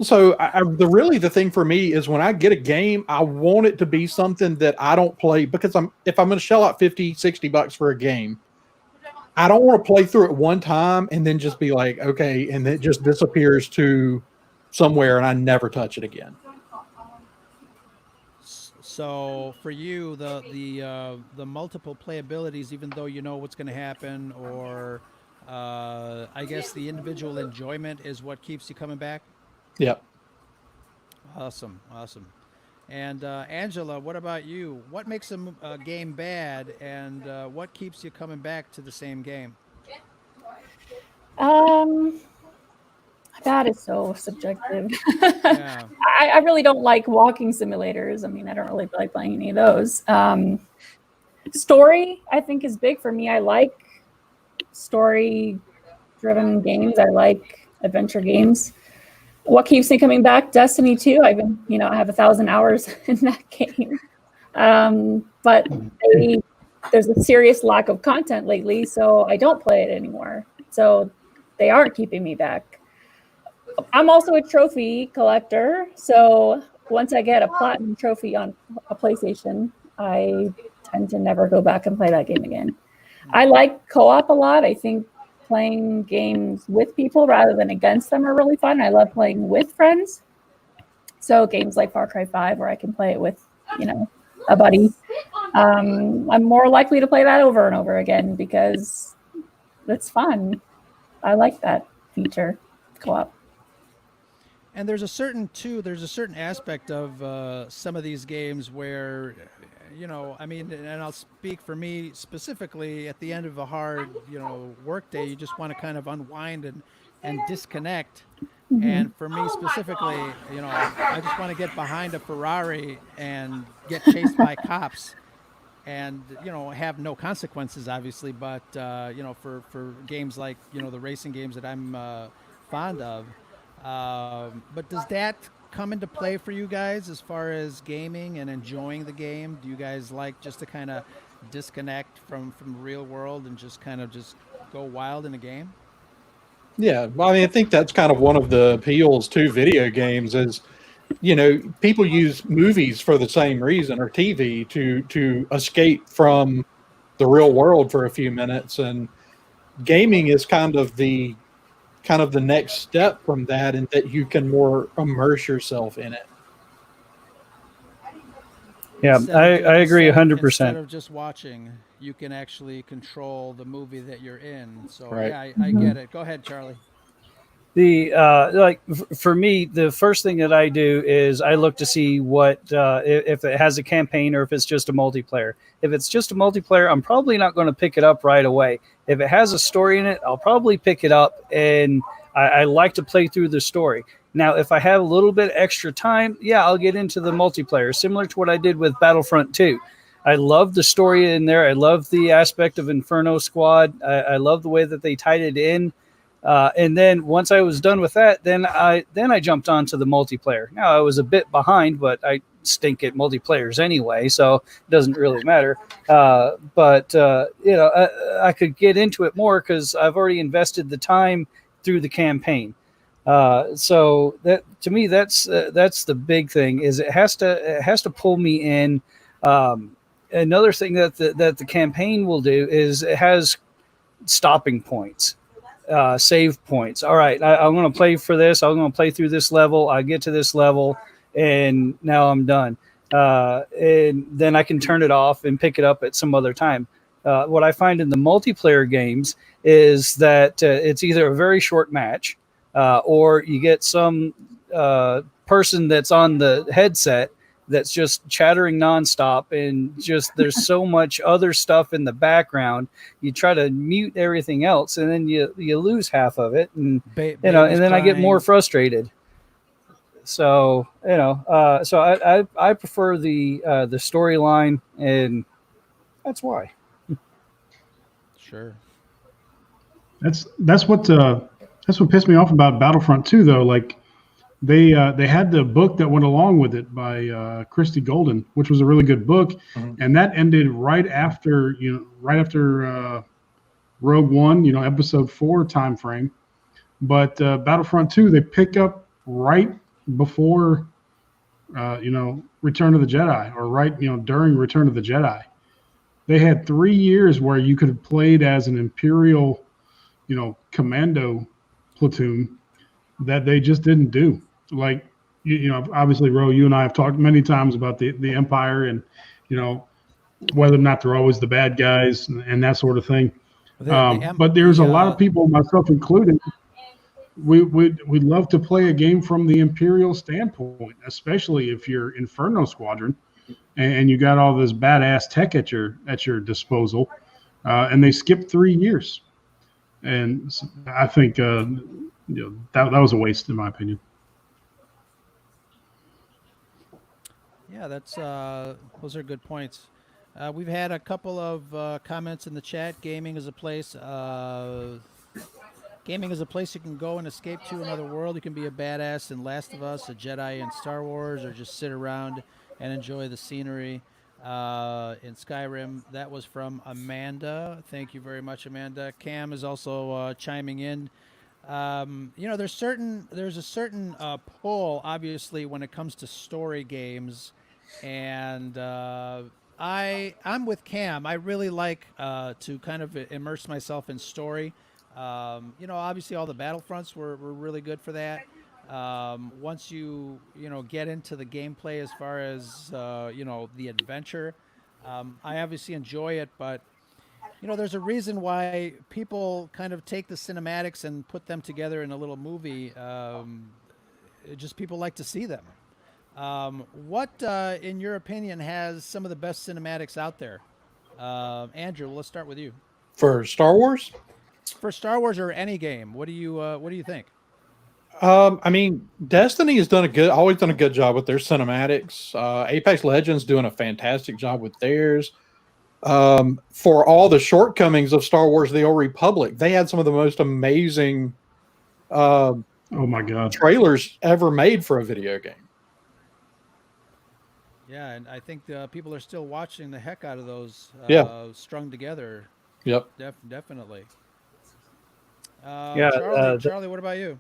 so the thing for me is when I get a game, I want it to be something that I don't play, because if I'm going to shell out $50-$60 for a game, I don't want to play through it one time and then just be like, okay, and it just disappears to somewhere and I never touch it again. So for you, the multiple playabilities, even though you know what's going to happen, or I guess the individual enjoyment is what keeps you coming back. Yep. Awesome. And Angela, what about you? What makes a game bad, and what keeps you coming back to the same game? That is so subjective. Yeah. I really don't like walking simulators. I mean, I don't really like playing any of those. Story, I think, is big for me. I like story-driven games. I like adventure games. What keeps me coming back? Destiny 2. I have 1,000 hours in that game. But there's a serious lack of content lately, so I don't play it anymore. So they aren't keeping me back. I'm also a trophy collector, so once I get a platinum trophy on a PlayStation, I tend to never go back and play that game again. I like co-op a lot. I think playing games with people rather than against them are really fun. I love playing with friends. So games like Far Cry 5, where I can play it with, a buddy. I'm more likely to play that over and over again because it's fun. I like that feature, co-op. And there's a certain aspect of some of these games where, and I'll speak for me specifically, at the end of a hard, work day, you just want to kind of unwind and disconnect. Mm-hmm. And for me specifically, I just want to get behind a Ferrari and get chased by cops and, have no consequences, obviously. But, for games like, the racing games that I'm fond of. But does that come into play for you guys as far as gaming and enjoying the game? Do you guys like just to kind of disconnect from the real world and just kind of just go wild in a game? Yeah, well, I mean, I think that's kind of one of the appeals to video games is, people use movies for the same reason, or TV, to escape from the real world for a few minutes, and gaming is kind of the next step from that, and that you can more immerse yourself in it. Yeah, I agree 100%. Instead of just watching, you can actually control the movie that you're in. So right. Yeah, I get it. Go ahead, Charlie. For me, the first thing that I do is I look to see what if it has a campaign or if it's just a multiplayer. If it's just a multiplayer, I'm probably not going to pick it up right away. If it has a story in it, I'll probably pick it up, and I like to play through the story. Now, if I have a little bit extra time, yeah, I'll get into the multiplayer, similar to what I did with Battlefront 2. I love the story in there. I love the aspect of Inferno Squad. I love the way that they tied it in. And then once I was done with that, then I jumped onto the multiplayer. Now, I was a bit behind, but I stink at multiplayers anyway, so it doesn't really matter. But I could get into it more because I've already invested the time through the campaign. So that, to me, that's the big thing, is it has to pull me in. Another thing that the campaign will do is it has stopping points, save points. All right, I'm going to play for this. I'm going to play through this level. I get to this level, and now I'm done. And then I can turn it off and pick it up at some other time. What I find in the multiplayer games is that it's either a very short match, or you get some person that's on the headset that's just chattering nonstop, and just there's so much other stuff in the background. You try to mute everything else, and then you lose half of it, and and then I get more frustrated. So so I prefer the storyline, and that's why. Sure. That's what pissed me off about Battlefront 2, though. Like they had the book that went along with it by Christy Golden, which was a really good book, and that ended right after Rogue One, episode 4 time frame. But Battlefront 2, they pick up right before Return of the Jedi, or right during Return of the Jedi. They had 3 years where you could have played as an Imperial commando platoon that they just didn't do. Like, obviously, Ro, you and I have talked many times about the Empire, and whether or not they're always the bad guys and that sort of thing. But there's a lot of people, myself included, we'd love to play a game from the Imperial standpoint, especially if you're Inferno Squadron and you got all this badass tech at your disposal, and they skipped 3 years. And I think that was a waste, in my opinion. Yeah, those are good points. We've had a couple of comments in the chat. Gaming is a place you can go and escape to another world. You can be a badass in Last of Us, a Jedi in Star Wars, or just sit around and enjoy the scenery in Skyrim. That was from Amanda. Thank you very much, Amanda. Cam is also chiming in. There's a certain pull, obviously, when it comes to story games, and I'm with Cam. I really like to kind of immerse myself in story. Obviously all the Battlefronts were really good for that. Once you get into the gameplay as far as the adventure, I obviously enjoy it, but there's a reason why people kind of take the cinematics and put them together in a little movie. Just people like to see them. What in your opinion has some of the best cinematics out there? Andrew, let's start with you. For Star Wars? For Star Wars or any game, what do you think? I mean, Destiny has always done a good job with their cinematics. Apex Legends doing a fantastic job with theirs. For all the shortcomings of Star Wars: The Old Republic, they had some of the most amazing oh my god, trailers ever made for a video game. Yeah, and I think people are still watching the heck out of those strung together. Yep. Definitely. Charlie, what about you?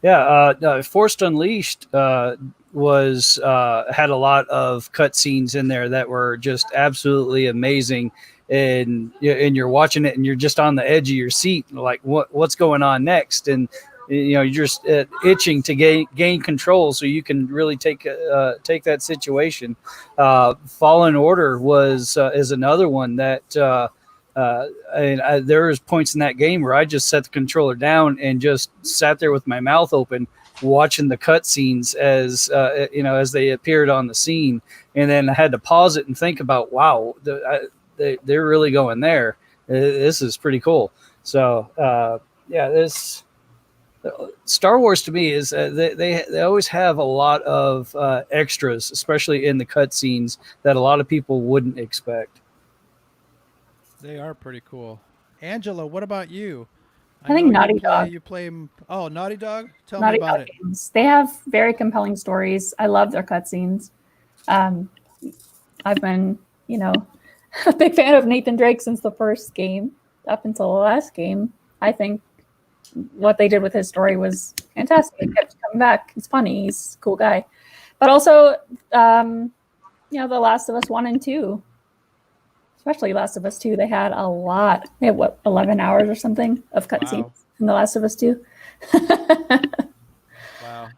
Yeah, Force Unleashed had a lot of cutscenes in there that were just absolutely amazing, and you're watching it and you're just on the edge of your seat, like what's going on next, and you're just itching to gain control so you can really take that situation. Fallen Order is another one that. There was points in that game where I just set the controller down and just sat there with my mouth open, watching the cutscenes as they appeared on the scene, and then I had to pause it and think about, wow, they're really going there. This is pretty cool. So yeah, this Star Wars to me is they always have a lot of extras, especially in the cutscenes, that a lot of people wouldn't expect. They are pretty cool. Angela, what about you? I think know Naughty Dog. You play. Oh, Naughty Dog. Tell Naughty me about Dog it. games. They have very compelling stories. I love their cutscenes. I've been, a big fan of Nathan Drake since the first game up until the last game. I think what they did with his story was fantastic. He kept coming back. He's funny. He's a cool guy. But also, The Last of Us 1 and 2, especially Last of Us 2, they had a lot. They had, 11 hours or something of cutscenes in The Last of Us 2. Wow.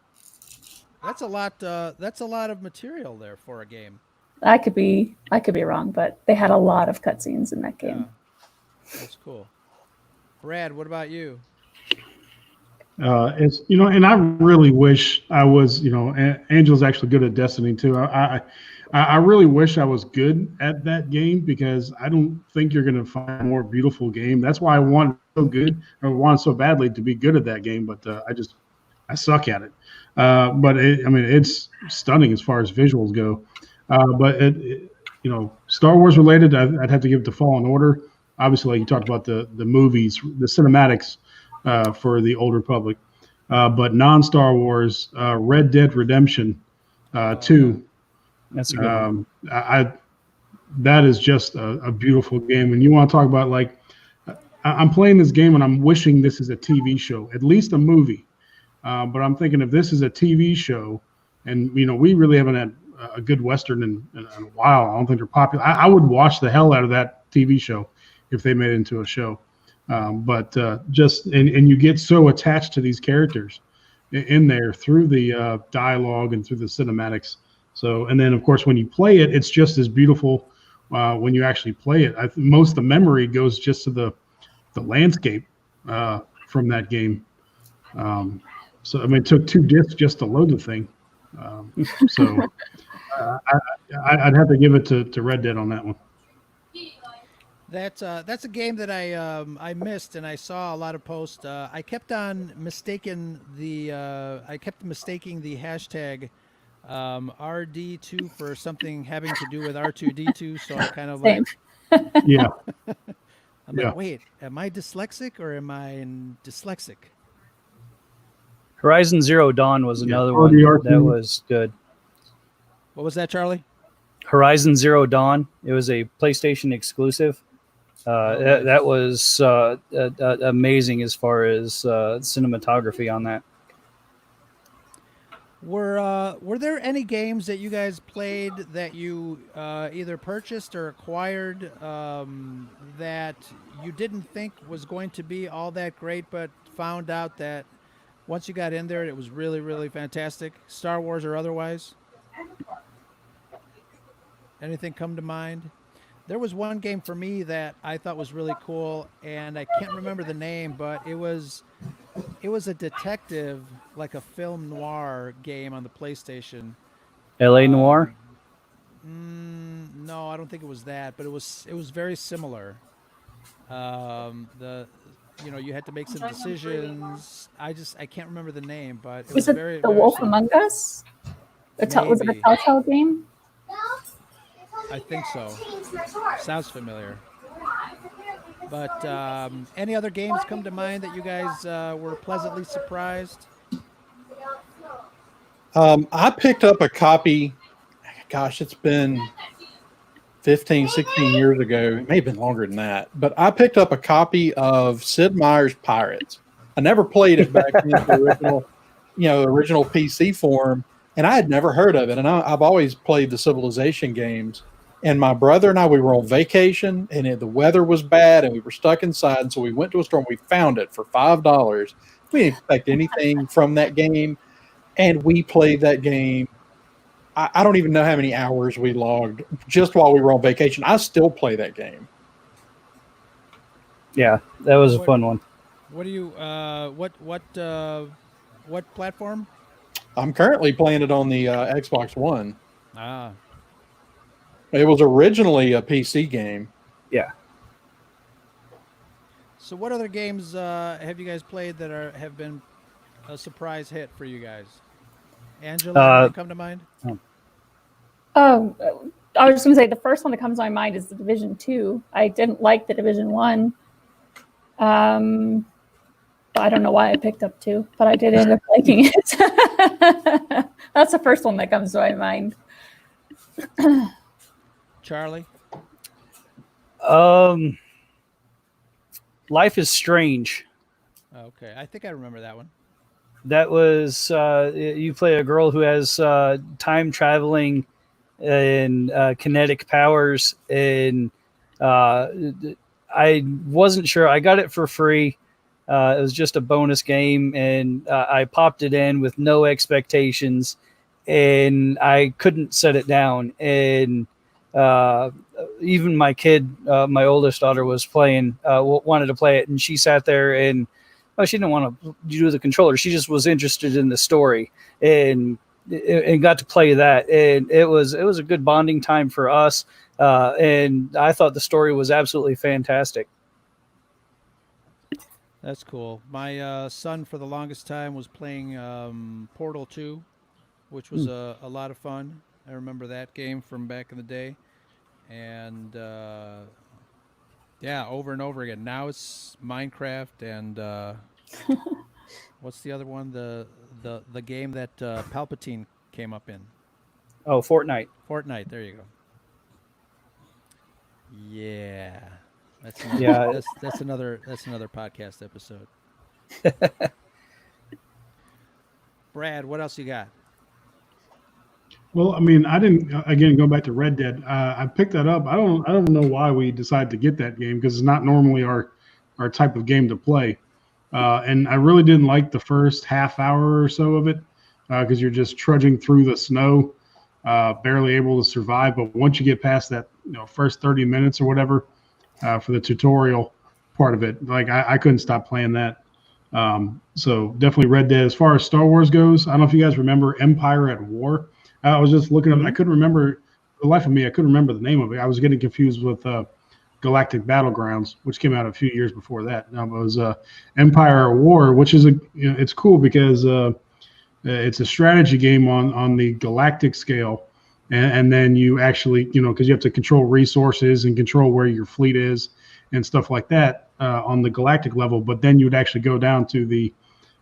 That's a lot. That's a lot of material there for a game. I could be wrong, but they had a lot of cutscenes in that game. Yeah. That's cool. Brad, what about you? It's and I really wish I was. Angela's actually good at Destiny too. I really wish I was good at that game, because I don't think you're going to find a more beautiful game. That's why I want so badly to be good at that game, but I suck at it. But it's stunning as far as visuals go. But Star Wars related, I'd have to give it to Fallen Order. Obviously, like you talked about the movies, the cinematics for the Old Republic. But non-Star Wars, Red Dead Redemption 2. That's a good one. That is just a beautiful game. And you want to talk about, I'm playing this game and I'm wishing this is a TV show, at least a movie. But I'm thinking, if this is a TV show, and we really haven't had a good Western in a while. I don't think they're popular. I would watch the hell out of that TV show if they made it into a show. But you get so attached to these characters in there through the dialogue and through the cinematics. So, and then of course when you play it, it's just as beautiful when you actually play it. Most of the memory goes just to the landscape from that game. So it took 2 discs just to load the thing. I'd have to give it to Red Dead on that one. That's a game that I missed, and I saw a lot of posts. I kept on mistaking the hashtag RD2 for something having to do with R2D2. So I kind of Yeah. I'm like, wait, am I dyslexic or am I dyslexic? Horizon Zero Dawn was another one that was good. What was that, Charlie? Horizon Zero Dawn. It was a PlayStation exclusive. That was amazing as far as cinematography on that. Were there any games that you guys played that you either purchased or acquired that you didn't think was going to be all that great, but found out that once you got in there, it was really, really fantastic? Star Wars or otherwise? Anything come to mind? There was one game for me that I thought was really cool, and I can't remember the name, but it was a detective, like a film noir game on the PlayStation. L.A. Noire? No, I don't think it was that, but it was very similar. You had to make some decisions. I can't remember the name, but it was it very. The very Wolf similar. Among Us? Was it a Telltale game? I think so. Sounds familiar. But any other games come to mind that you guys were pleasantly surprised? I picked up a copy. Gosh, it's been 15, 16 years ago. It may have been longer than that. But I picked up a copy of Sid Meier's Pirates. I never played it back in the original PC form, and I had never heard of it. And I've always played the Civilization games. And my brother and I, we were on vacation, and the weather was bad, and we were stuck inside. And so we went to a store, and we found it for $5. We didn't expect anything from that game, and we played that game. I don't even know how many hours we logged just while we were on vacation. I still play that game. Yeah, that was a fun one. What do you? What platform? I'm currently playing it on the Xbox One. Ah. It was originally a PC game. Yeah. So what other games have you guys played that have been a surprise hit for you guys? Angela, anything come to mind? Oh, I was going to say the first one that comes to my mind is the Division 2. I didn't like the Division 1. I don't know why I picked up 2, but I did end up liking it. That's the first one that comes to my mind. Charlie? Life is Strange. Okay, I think I remember that one. That was you play a girl who has time traveling and kinetic powers, and I wasn't sure. I got it for free. It was just a bonus game, and I popped it in with no expectations, and I couldn't set it down. And even my kid, my oldest daughter, was playing, wanted to play it, and she sat there and she didn't want to do the controller. She just was interested in the story and got to play that. And it was a good bonding time for us. And I thought the story was absolutely fantastic. That's cool. My son, for the longest time, was playing Portal 2, which was a lot of fun. I remember that game from back in the day. And yeah, over and over again. Now it's Minecraft and what's the other one? The game that Palpatine came up in. Oh, Fortnite. Fortnite. There you go. Yeah, that's another podcast episode. Brad, what else you got? Well, I mean, I didn't. Again, go back to Red Dead. I picked that up. I don't know why we decided to get that game because it's not normally our type of game to play. And I really didn't like the first half hour or so of it because you're just trudging through the snow, barely able to survive. But once you get past that, first 30 minutes or whatever for the tutorial part of it, like I couldn't stop playing that. So definitely Red Dead. As far as Star Wars goes, I don't know if you guys remember Empire at War. I was just looking up. I couldn't remember the life of me. I couldn't remember the name of it. I was getting confused with Galactic Battlegrounds, which came out a few years before that. It was Empire at War, which is it's cool because it's a strategy game on the galactic scale, and then you actually because you have to control resources and control where your fleet is and stuff like that on the galactic level. But then you would actually go down to the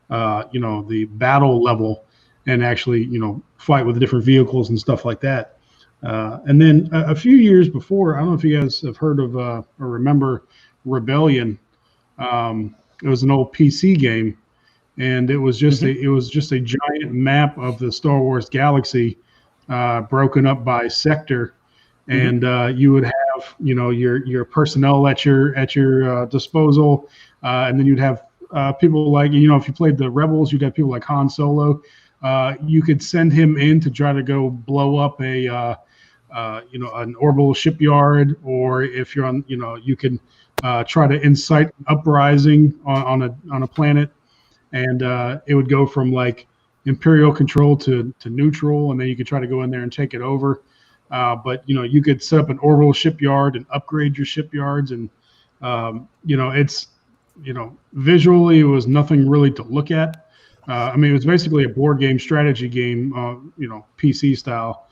the battle level and actually fight with different vehicles and stuff like that. And then a few years before, I don't know if you guys have heard of or remember Rebellion. It was an old PC game, and it was just a giant map of the Star Wars galaxy, broken up by sector, and you would have your personnel at your disposal, and then you'd have people like if you played the Rebels, you'd have people like Han Solo. You could send him in to try to go blow up an orbital shipyard, or if you're on, you can try to incite an uprising on a planet, and it would go from like Imperial control to neutral, and then you could try to go in there and take it over. But you could set up an orbital shipyard and upgrade your shipyards, and it's visually it was nothing really to look at. I mean, it was basically a board game strategy game, PC style.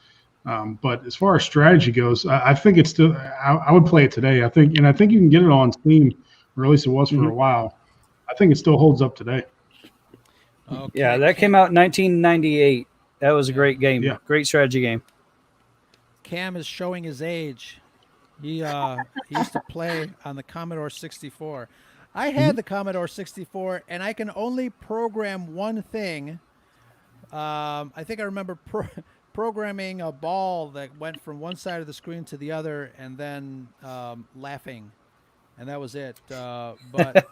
But as far as strategy goes, I think it's still. I would play it today. I think you can get it on Steam, or at least it was for a while. I think it still holds up today. Okay. Yeah, that came out in 1998. That was a great game. Yeah. Great strategy game. Cam is showing his age. He used to play on the Commodore 64. I had the Commodore 64, and I can only program one thing. I think I remember programming a ball that went from one side of the screen to the other, and then laughing, and that was it. But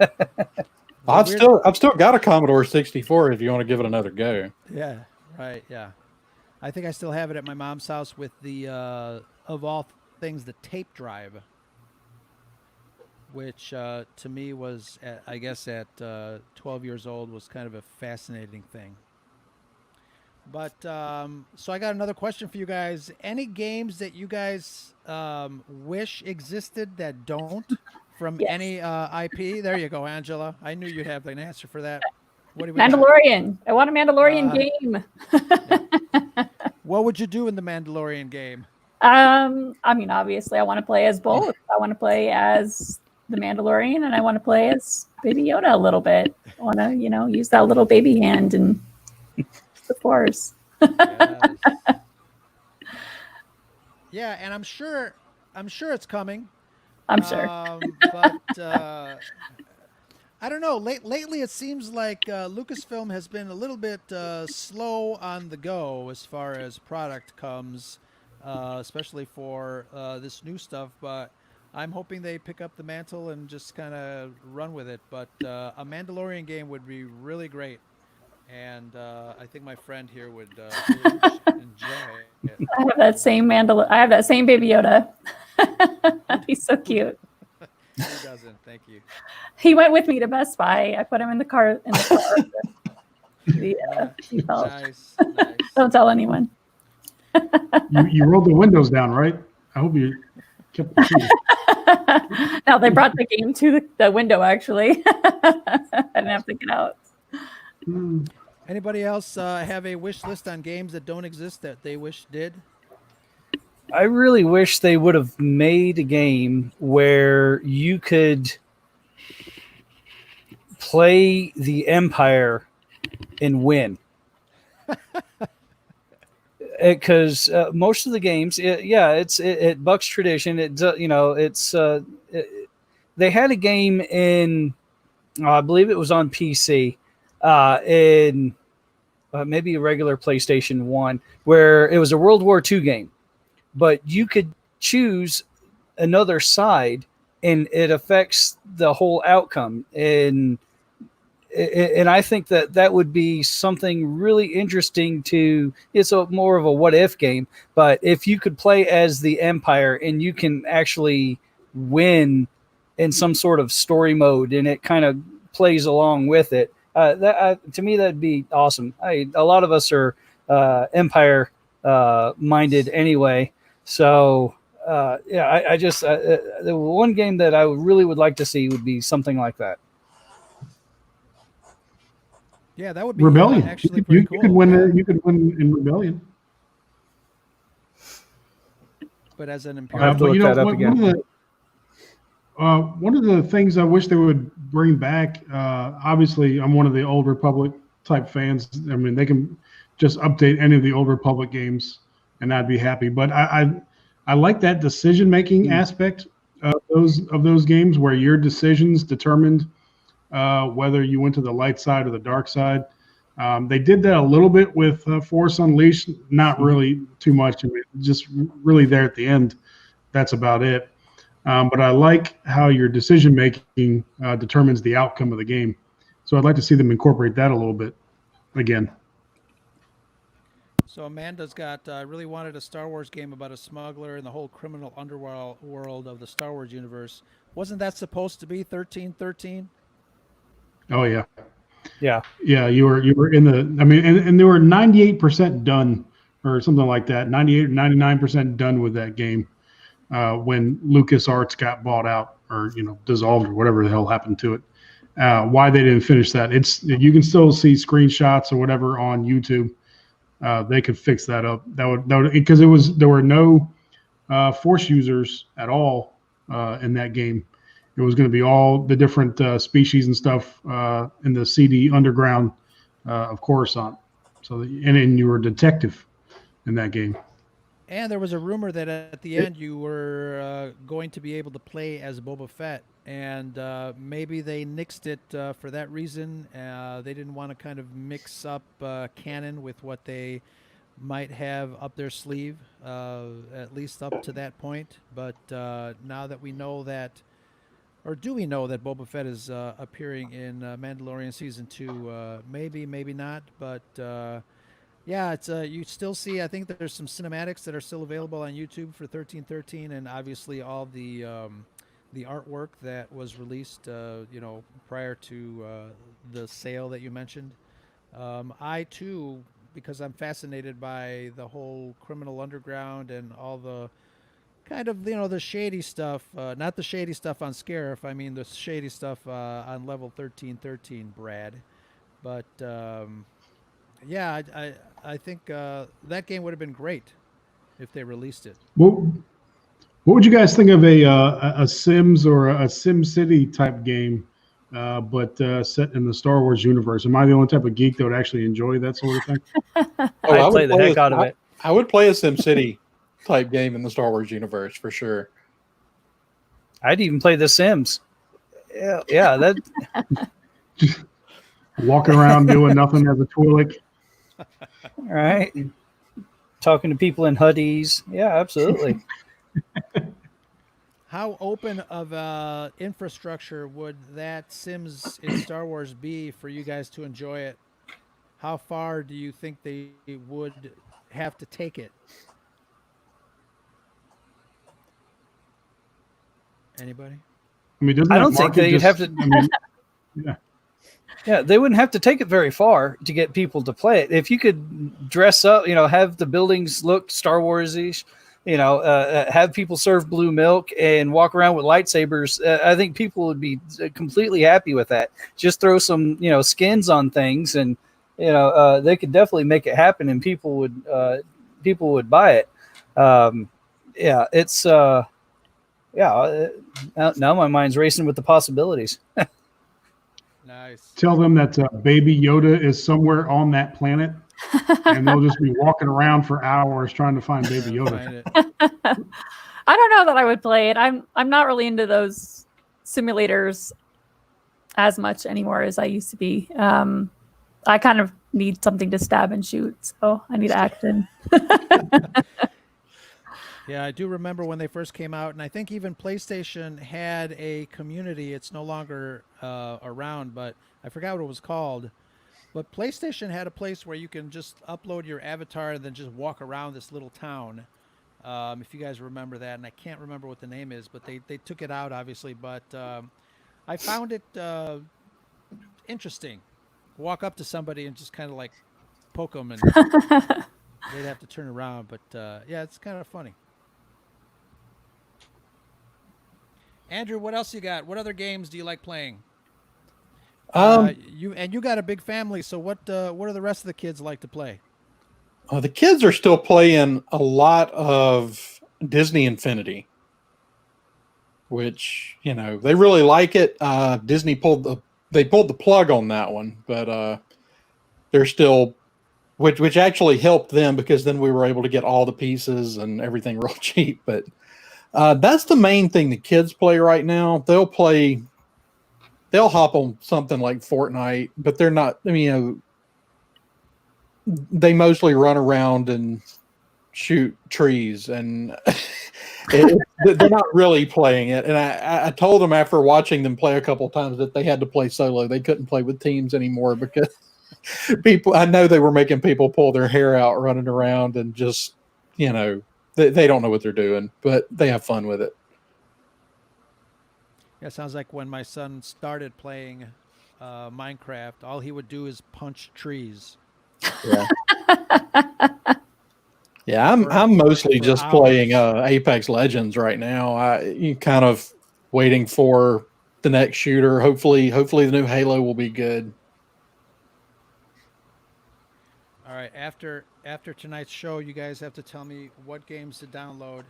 I've still got a Commodore 64 if you want to give it another go. yeah, right, yeah. I think I still have it at my mom's house with the of all things the tape drive, which to me was I guess at 12 years old was kind of a fascinating thing. But so I got another question for you guys. Any games that you guys wish existed that don't from Yes. any IP? There you go, Angela. I knew you'd have an answer for that. What do we got? Mandalorian. I want a Mandalorian game. What would you do in the Mandalorian game? I mean, obviously, I want to play as both. I want to play as the Mandalorian, and I want to play as Baby Yoda a little bit. I want to, use that little baby hand and the Force. Yes. Yeah, and I'm sure it's coming. I'm sure. But I don't know. Lately, it seems like Lucasfilm has been a little bit slow on the go as far as product comes, especially for this new stuff. But I'm hoping they pick up the mantle and just kind of run with it. But a Mandalorian game would be really great, and I think my friend here would really enjoy it. I have that same I have that same Baby Yoda. He's so cute. He doesn't. Thank you. He went with me to Best Buy. I put him in the car. He felt. Nice. Don't tell anyone. You rolled the windows down, right? I hope you kept the key. No, they brought the game to the window, actually. I didn't have to get out. Anybody else have a wish list on games that don't exist that they wish did? I really wish they would have made a game where you could play the Empire and win. Because most of the games, it bucks tradition. They had a game in, I believe it was on PC, in maybe a regular PlayStation 1, where it was a World War II game. But you could choose another side, and it affects the whole outcome. And I think that would be something really interesting to. It's more of a what if game. But if you could play as the Empire and you can actually win in some sort of story mode, and it kind of plays along with it, to me that'd be awesome. A lot of us are Empire minded anyway. So, the one game that I really would like to see would be something like that. Yeah, that would be Rebellion. actually You pretty cool. could win. You could win in Rebellion. But as an I'll have to Imperial, look that up again. One of the things I wish they would bring back. Obviously, I'm one of the Old Republic type fans. I mean, they can just update any of the Old Republic games, and I'd be happy. But I like that decision making aspect of those games where your decisions determined whether you went to the light side or the dark side. They did that a little bit with Force Unleashed, not really too much. I mean, just really there at the end. That's about it. But I like how your decision making determines the outcome of the game. So I'd like to see them incorporate that a little bit again. So Amanda's got really wanted a Star Wars game about a smuggler and the whole criminal underworld of the Star Wars universe. Wasn't that supposed to be 1313? Oh yeah. Yeah. Yeah, you were in the. I mean, and they were 98% done, or something like that. 98 or 99% done with that game when LucasArts got bought out, or dissolved, or whatever the hell happened to it. Why they didn't finish that? You can still see screenshots or whatever on YouTube. They could fix that up. That would because there were no Force users at all in that game. It was going to be all the different species and stuff in the CD underground of Coruscant. So, and you were a detective in that game. And there was a rumor that at the end you were going to be able to play as Boba Fett, and maybe they nixed it for that reason. They didn't want to kind of mix up canon with what they might have up their sleeve, at least up to that point. But now that we know that, or do we know that Boba Fett is appearing in Mandalorian Season 2? Maybe, maybe not. But yeah, it's you still see, I think there's some cinematics that are still available on YouTube for 1313, and obviously all the artwork that was released, prior to the sale that you mentioned. I too, because I'm fascinated by the whole criminal underground and all the kind of the shady stuff, not the shady stuff on Scarif. I mean the shady stuff on level 1313, Brad. But yeah, I think that game would have been great if they released it. What would you guys think of a Sims or a Sim City type game, but set in the Star Wars universe? Am I the only type of geek that would actually enjoy that sort of thing? I I'd would play the heck out of it. I would play a SimCity type game in the Star Wars universe for sure. I'd even play The Sims. Yeah, that Walking around doing nothing as a Twi'lek. right. Talking to people in hoodies. Yeah, absolutely. How open of infrastructure would that Sims in Star Wars be for you guys to enjoy it? How far do you think they would have to take it? Anybody? I mean, doesn't I that don't think market they'd just- have to. I mean, yeah. Yeah, they wouldn't have to take it very far to get people to play it. If you could dress up, have the buildings look Star Wars-ish, have people serve blue milk and walk around with lightsabers, I think people would be completely happy with that. Just throw some, skins on things, and they could definitely make it happen, and people would buy it. Yeah, it's now my mind's racing with the possibilities. Nice. Tell them that Baby Yoda is somewhere on that planet, and they'll just be walking around for hours trying to find Baby Yoda. Find it. I don't know that I would play it. I'm not really into those simulators as much anymore as I used to be. I kind of need something to stab and shoot, so I need action. Yeah, I do remember when they first came out, and I think even PlayStation had a community. It's no longer around, but I forgot what it was called. But PlayStation had a place where you can just upload your avatar and then just walk around this little town. If you guys remember that, and I can't remember what the name is, but they took it out, obviously. But I found it interesting. Walk up to somebody and just kind of like poke them, and they'd have to turn around. But yeah, it's kind of funny. Andrew, what else you got? What other games do you like playing? You got a big family, so what are the rest of the kids like to play? The kids are still playing a lot of Disney Infinity, which they really like it. Disney pulled the plug on that one, but they're still, which actually helped them because then we were able to get all the pieces and everything real cheap. But that's the main thing the kids play right now. They'll hop on something like Fortnite, but they're not. I mean, they mostly run around and shoot trees, and they're not really playing it. And I told them after watching them play a couple of times that they had to play solo. They couldn't play with teams anymore because I know they were making people pull their hair out running around and just, they don't know what they're doing, but they have fun with it. Yeah, sounds like when my son started playing Minecraft, all he would do is punch trees. Yeah. Yeah, I'm mostly just hours. playing Apex Legends right now. You kind of waiting for the next shooter. Hopefully the new Halo will be good. All right, after tonight's show, you guys have to tell me what games to download.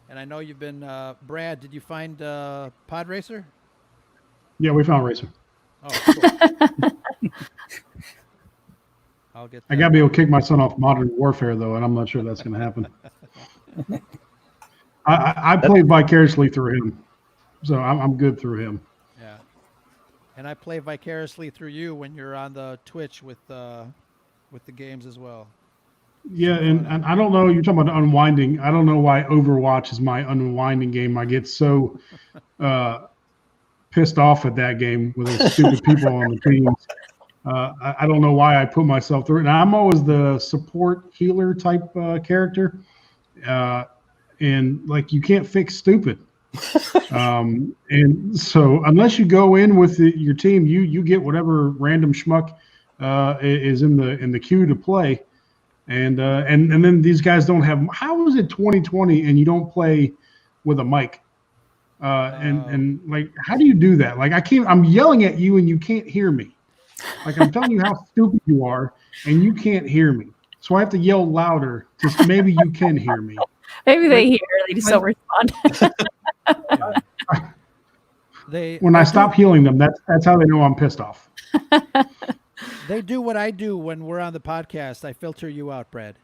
And I know you've been Brad. Did you find Pod Racer? Yeah, we found Racer. Oh, cool. I'll get that. I gotta be able to kick my son off Modern Warfare though, and I'm not sure that's gonna happen. I played vicariously through him, so I'm good through him. Yeah, and I play vicariously through you when you're on the Twitch with the games as well. Yeah, and I don't know. You're talking about unwinding. I don't know why Overwatch is my unwinding game. I get so pissed off at that game with those stupid people on the teams. I don't know why I put myself through it. And I'm always the support healer type character, and like you can't fix stupid. And so unless you go in with your team, you get whatever random schmuck is in the queue to play. And then these guys don't have. How is it 2020 and you don't play with a mic. And like, how do you do that? Like, I'm yelling at you and you can't hear me. Like, I'm telling you how stupid you are and you can't hear me. So I have to yell louder to maybe you can hear me. Maybe they hear, they just don't respond. When I stop healing them, that's how they know I'm pissed off. They do what I do when we're on the podcast. I filter you out, Brad.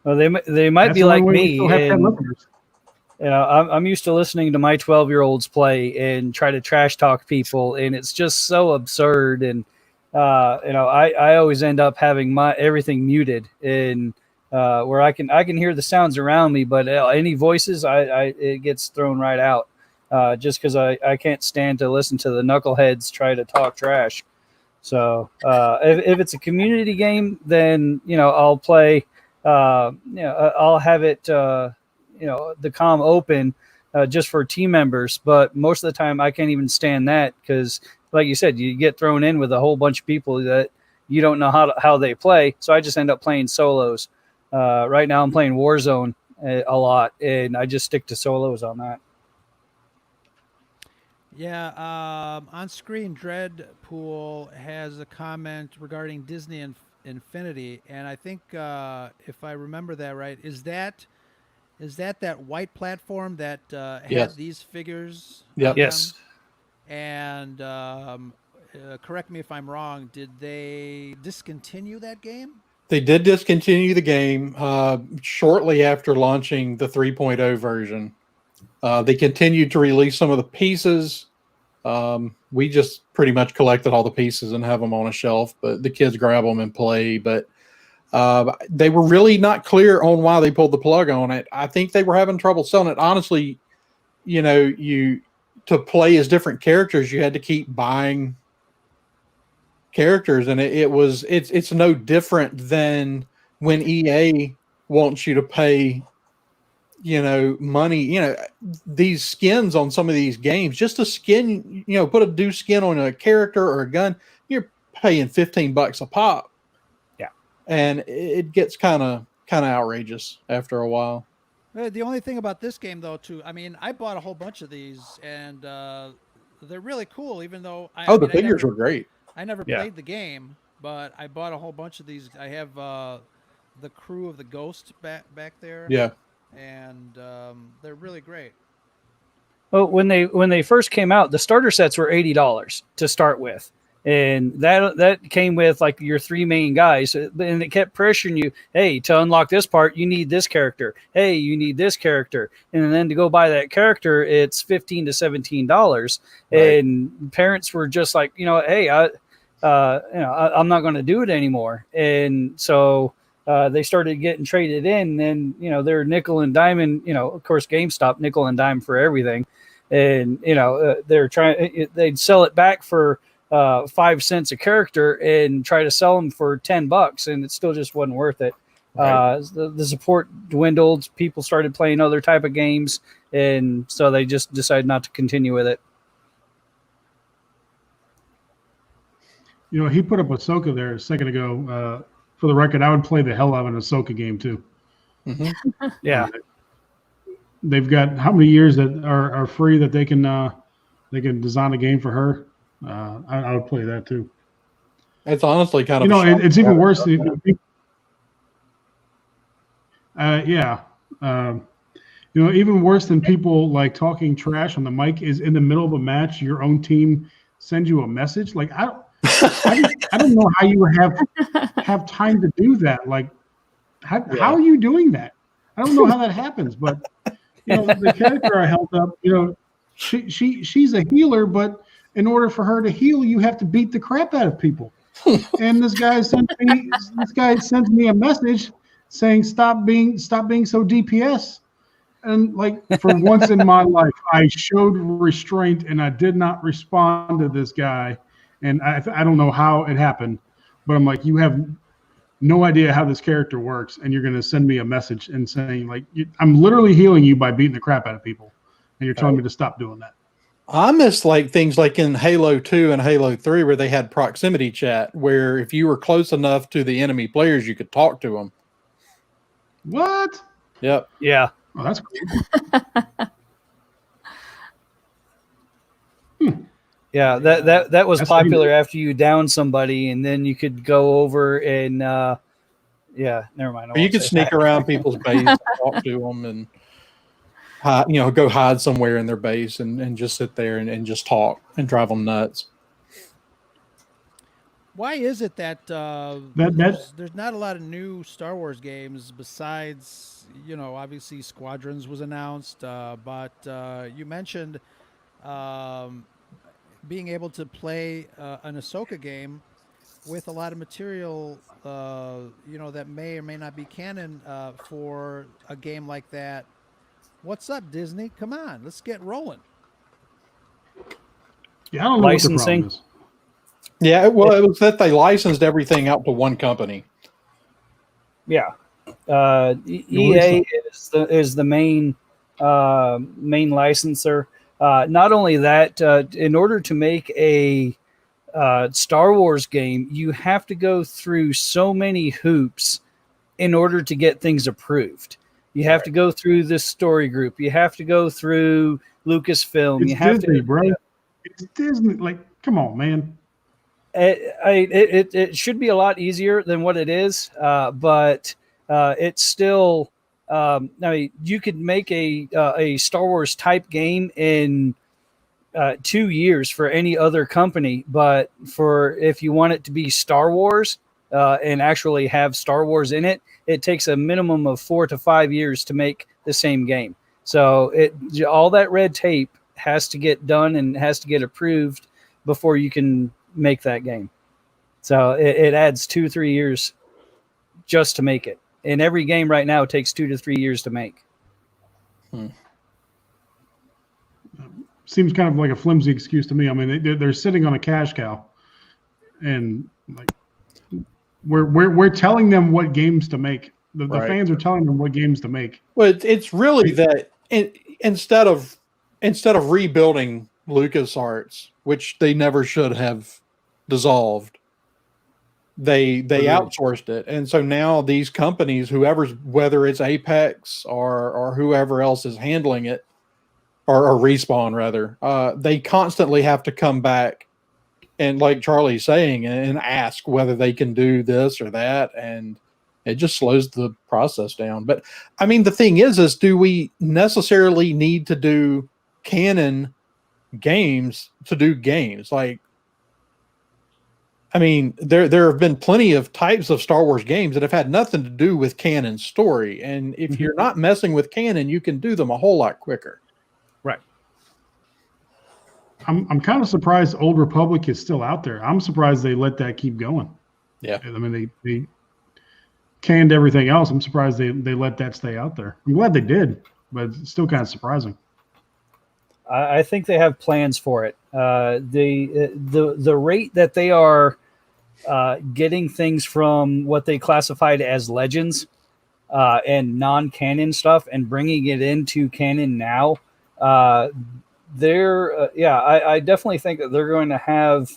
Well, they might That's be the like only way we me. still have 10 And, listeners. you know, I'm used to listening to my 12-year-olds play and try to trash talk people, and it's just so absurd. And you know, I always end up having my everything muted, and where I can hear the sounds around me, but any voices, it gets thrown right out, just because I can't stand to listen to the knuckleheads try to talk trash. So if it's a community game, then you know I'll play. You know, I'll have it. You know, the comm open just for team members, but most of the time I can't even stand that because, like you said, you get thrown in with a whole bunch of people that you don't know how they play. So I just end up playing solos. Right now I'm playing Warzone a lot, and I just stick to solos on that. Yeah, on screen, Dreadpool has a comment regarding Disney Infinity, and I think if I remember that right, is that white platform that Yes. had these figures? Yep. on Yes. them? And correct me if I'm wrong. Did they discontinue that game? They did discontinue the game shortly after launching the 3.0 version. They continued to release some of the pieces. We just pretty much collected all the pieces and have them on a shelf, but the kids grab them and play. But they were really not clear on why they pulled the plug on it. I think they were having trouble selling it. Honestly, you know, to play as different characters, you had to keep buying characters, and it's no different than when EA wants you to pay, you know, money, you know, these skins on some of these games, just a skin, you know, put a new skin on a character or a gun, you're paying $15 a pop. Yeah. And it gets kind of outrageous after a while. The only thing about this game, though, too, I mean, I bought a whole bunch of these, and they're really cool. Even though The figures were great. I never Yeah. played the game, but I bought a whole bunch of these. I have the crew of the Ghost back there. Yeah. And they're really great. Well, when they first came out, the starter sets were $80 to start with, and that came with like your three main guys, and it kept pressuring you. Hey, to unlock this part, you need this character. Hey, you need this character, and then to go buy that character, it's $15 to $17. Right. And parents were just like, you know, hey, I'm not going to do it anymore, and so. They started getting traded in, and you know they're nickel and diamond. You know, of course, GameStop nickel and dime for everything, and you know they're trying. They'd sell it back for 5 cents a character and try to sell them for $10, and it still just wasn't worth it. Right. The support dwindled. People started playing other type of games, and so they just decided not to continue with it. You know, he put up Ahsoka there a second ago. For the record, I would play the hell out of an Ahsoka game too. Mm-hmm. Yeah. They've got how many years that are free that they can design a game for her. I would play that too. It's honestly kind of, You know, it's even worse. Yeah. You know, even worse than people like talking trash on the mic is in the middle of a match, your own team sends you a message. Like I don't know how you have time to do that. Like, how are you doing that? I don't know how that happens. But you know, the character I held up, you know, she's a healer, but in order for her to heal, you have to beat the crap out of people. And this guy sends me a message saying, "Stop being so DPS." And like for once in my life, I showed restraint and I did not respond to this guy. And I don't know how it happened, but I'm like, you have no idea how this character works, and you're going to send me a message and saying like, I'm literally healing you by beating the crap out of people, and you're telling me to stop doing that. I miss like things like in Halo 2 and Halo 3 where they had proximity chat, where if you were close enough to the enemy players, you could talk to them. What? Yep. Yeah. Oh, that's cool. Yeah, that was That's popular neat. after you down somebody, and then you could go over and yeah, never mind. I Or you won't could say sneak that. around people's base, and talk to them, and hide, go hide somewhere in their base and just sit there and just talk and drive them nuts. Why is it that there's not a lot of new Star Wars games besides, obviously Squadrons was announced, but you mentioned um, being able to play an Ahsoka game with a lot of material, that may or may not be canon for a game like that. What's up, Disney? Come on, let's get rolling. Yeah, I don't know what the Licensing. problem is. Yeah, well, it was that they licensed everything out to one company. Yeah, EA Lisa. is the main licensor. Not only that, in order to make a Star Wars game, you have to go through so many hoops in order to get things approved. You have to go through this story group. You have to go through Lucasfilm. It's You have Disney, to, bro. It's Disney. Like, come on, man. it should be a lot easier than what it is, but it's still. I mean, you could make a Star Wars type game in 2 years for any other company, but if you want it to be Star Wars and actually have Star Wars in it, it takes a minimum of 4 to 5 years to make the same game. So all that red tape has to get done and has to get approved before you can make that game. So it adds 2-3 years just to make it. And every game right now takes 2 to 3 years to make. Seems kind of like a flimsy excuse to me. I mean, they're sitting on a cash cow, and like we're telling them what games to make. The Right. fans are telling them what games to make. Well, it's really that instead of rebuilding LucasArts, which they never should have dissolved, they outsourced it, and so now these companies, whether it's Apex or whoever else is handling it, or Respawn rather, they constantly have to come back and, like Charlie's saying, and ask whether they can do this or that, and it just slows the process down. But I mean, the thing is do we necessarily need to do canon games to do games? Like, I mean, there have been plenty of types of Star Wars games that have had nothing to do with canon story, and if you're not messing with canon, you can do them a whole lot quicker. Right. I'm kind of surprised Old Republic is still out there. I'm surprised they let that keep going. Yeah. I mean, they canned everything else. I'm surprised they let that stay out there. I'm glad they did, but it's still kind of surprising. I think they have plans for it. The rate that they are getting things from what they classified as legends and non-canon stuff and bringing it into canon now, I definitely think that they're going to have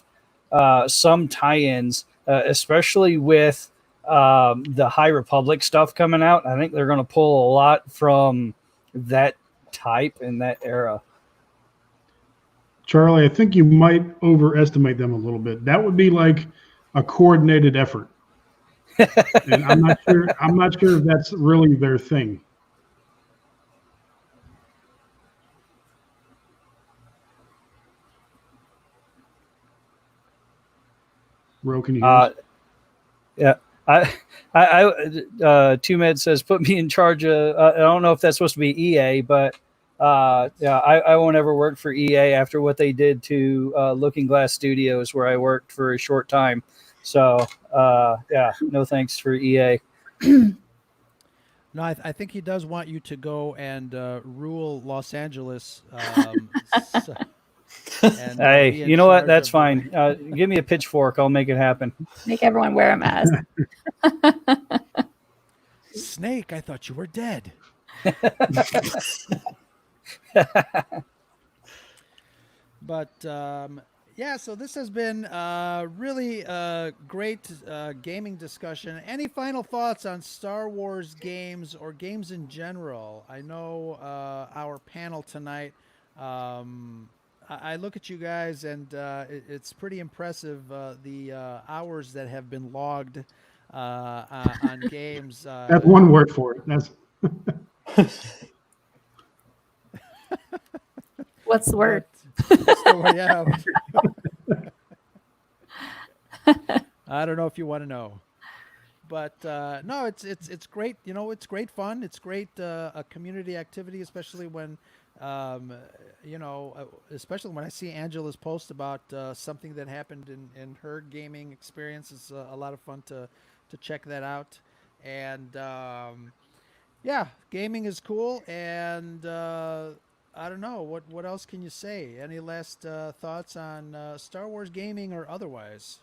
some tie-ins, especially with the High Republic stuff coming out. I think they're going to pull a lot from that type in that era. Charlie, I think you might overestimate them a little bit. That would be like a coordinated effort. And I'm not sure if that's really their thing. Ro, can you hear us? Yeah. Two Med says, put me in charge of, I don't know if that's supposed to be EA, but I won't ever work for EA after what they did to Looking Glass Studios, where I worked for a short time. So, no thanks for EA. No, I think he does want you to go and rule Los Angeles. And, Hey, be in you know what? charge That's of fine. Give me a pitchfork. I'll make it happen. Make everyone wear a mask. Snake, I thought you were dead. But Yeah, so this has been really great gaming discussion. Any final thoughts on Star Wars games or games in general? I know our panel tonight. I look at you guys, and it's pretty impressive the hours that have been logged on games. That's one word for it. That's What's the word? What's the word? Yeah. I don't know if you want to know, but no, it's great. You know, it's great fun. It's great a community activity, especially when especially when I see Angela's post about something that happened in her gaming experience. It's a lot of fun to check that out. And yeah, gaming is cool. And I don't know what else can you say. Any last thoughts on Star Wars gaming or otherwise?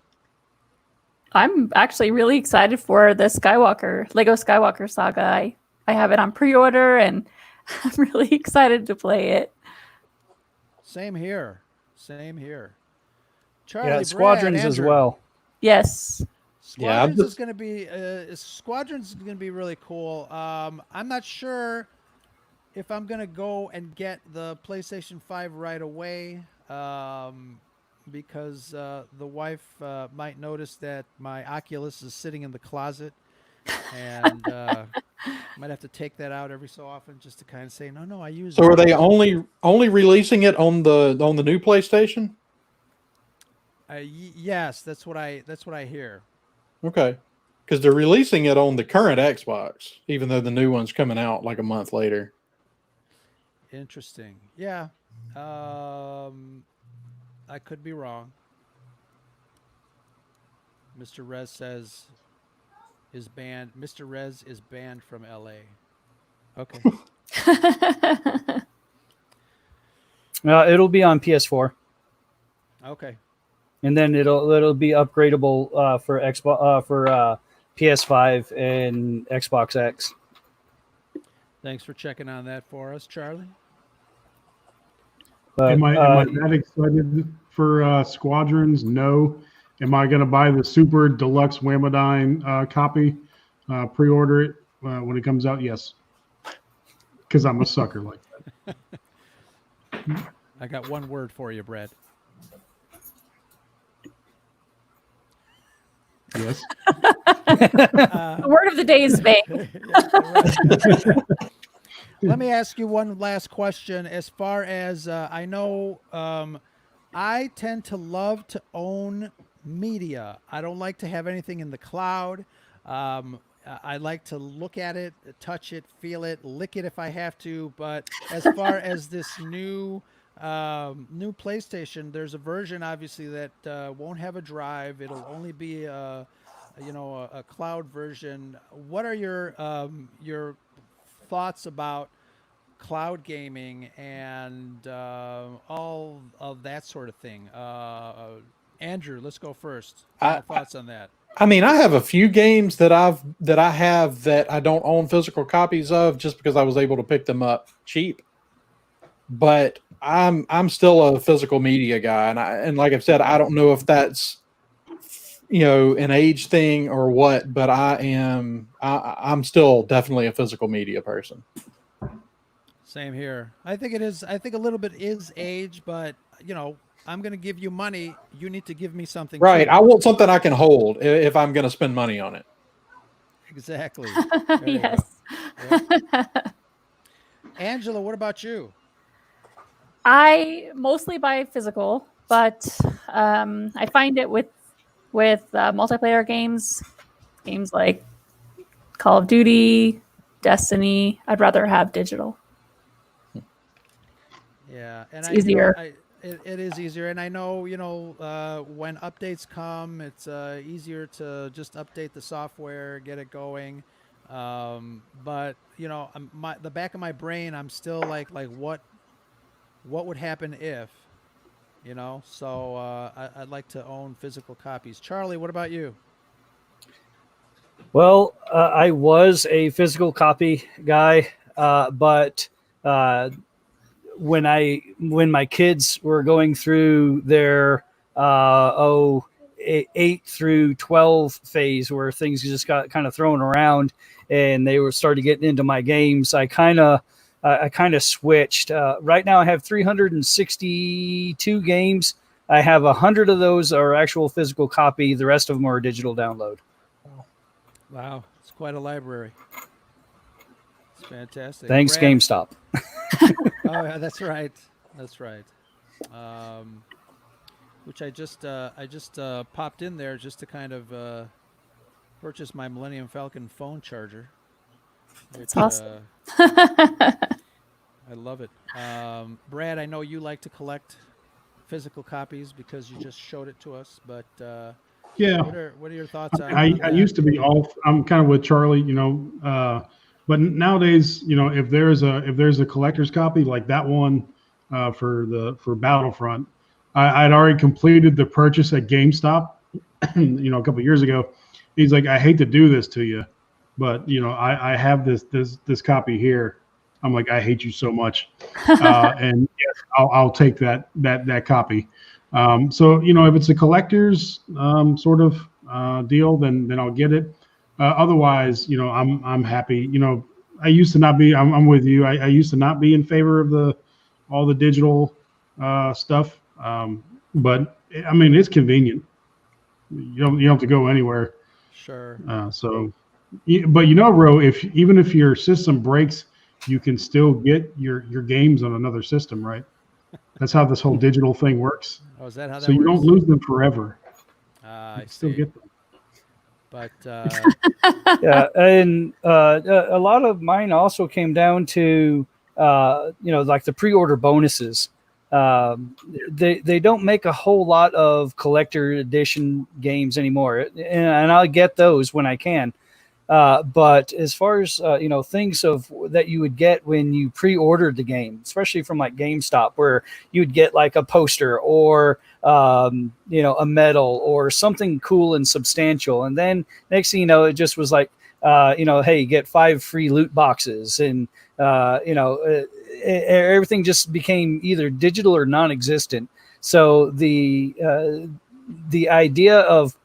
I'm actually really excited for the Lego Skywalker saga. I have it on pre-order, and I'm really excited to play it. Same here. Same here. Yeah, Charlie, Brad, Squadrons as Andrew. well. Yes. Yeah, I'm Squadrons is going to be really cool. I'm not sure if I'm going to go and get the PlayStation 5 right away, because the wife might notice that my Oculus is sitting in the closet, and might have to take that out every so often just to kind of say, no, I use So it. are they only releasing it on the new PlayStation? Yes, that's what I hear. Okay, because they're releasing it on the current Xbox, even though the new one's coming out like a month later. Interesting. Yeah. I could be wrong. Mr. Rez says Mr. Rez is banned from LA. Okay. It'll be on PS4, Okay. and then it'll be upgradable for Xbox for PS5 and Xbox X. Thanks for checking on that for us, Charlie. But, am I that excited for Squadrons? No. Am I going to buy the super deluxe Whamadine copy? Pre-order it when it comes out? Yes. Because I'm a sucker like that. I got one word for you, Brad. Yes. The word of the day is vague. Let me ask you one last question. As far as I know, I tend to love to own media. I don't like to have anything in the cloud. I like to look at it, touch it, feel it, lick it if I have to. But as far as this new PlayStation, there's a version obviously that won't have a drive. It'll only be a cloud version. What are your thoughts about cloud gaming and all of that sort of thing? Andrew, let's go first. Thoughts on that? I mean, I have a few games that I have that I don't own physical copies of just because I was able to pick them up cheap. But I'm still a physical media guy, and like I've said, I don't know if that's an age thing or what, but I'm still definitely a physical media person. Same here. I think it is. I think a little bit is age, but I'm going to give you money. You need to give me something. Right. too. I want something I can hold if I'm going to spend money on it. Exactly. There you go. Yes. Yeah. Angela, what about you? I mostly buy physical, but I find it with multiplayer games like Call of Duty, Destiny, I'd rather have digital. Yeah, and It's easier. It is easier, and I know when updates come, it's easier to just update the software, get it going. But the back of my brain, I'm still like what would happen if, So I'd like to own physical copies. Charlie, what about you? Well, I was a physical copy guy, but when my kids were going through their 8 through 12 phase where things just got kind of thrown around and they were started getting into my games. I kind of switched. Right now I have 362 games. I have 100 of those are actual physical copy. The rest of them are digital download. Wow, it's quite a library. It's fantastic. Thanks, Brad? GameStop. Oh, yeah, that's right. That's right. Which I just popped in there just to kind of purchase my Millennium Falcon phone charger. That's awesome. I love it. Brad, I know you like to collect physical copies because you just showed it to us, but Yeah. what are your thoughts on I that? used to be I'm kind of with Charlie, but nowadays, if there's a collector's copy like that one for Battlefront, I'd already completed the purchase at GameStop, a couple of years ago. He's like, I hate to do this to you, but I have this copy here. I'm like, I hate you so much, and yes, I'll take that copy. So if it's a collector's sort of deal, then I'll get it. Otherwise, I'm happy. I used to not be. I'm with you. I used to not be in favor of all the digital stuff. But I mean, it's convenient. You don't have to go anywhere. Sure. But Ro, even if your system breaks, you can still get your games on another system, right? That's how this whole digital thing works. Oh, is that how that So you works? don't lose them forever. I You still see. get them. But Yeah, and a lot of mine also came down to like the pre-order bonuses. They don't make a whole lot of collector edition games anymore, and I'll get those when I can. But as far as things that you would get when you pre-ordered the game, especially from like GameStop, where you would get like a poster or a medal or something cool and substantial, and then next thing you know, it just was like hey, you get 5 free loot boxes, and everything just became either digital or non-existent. So the idea of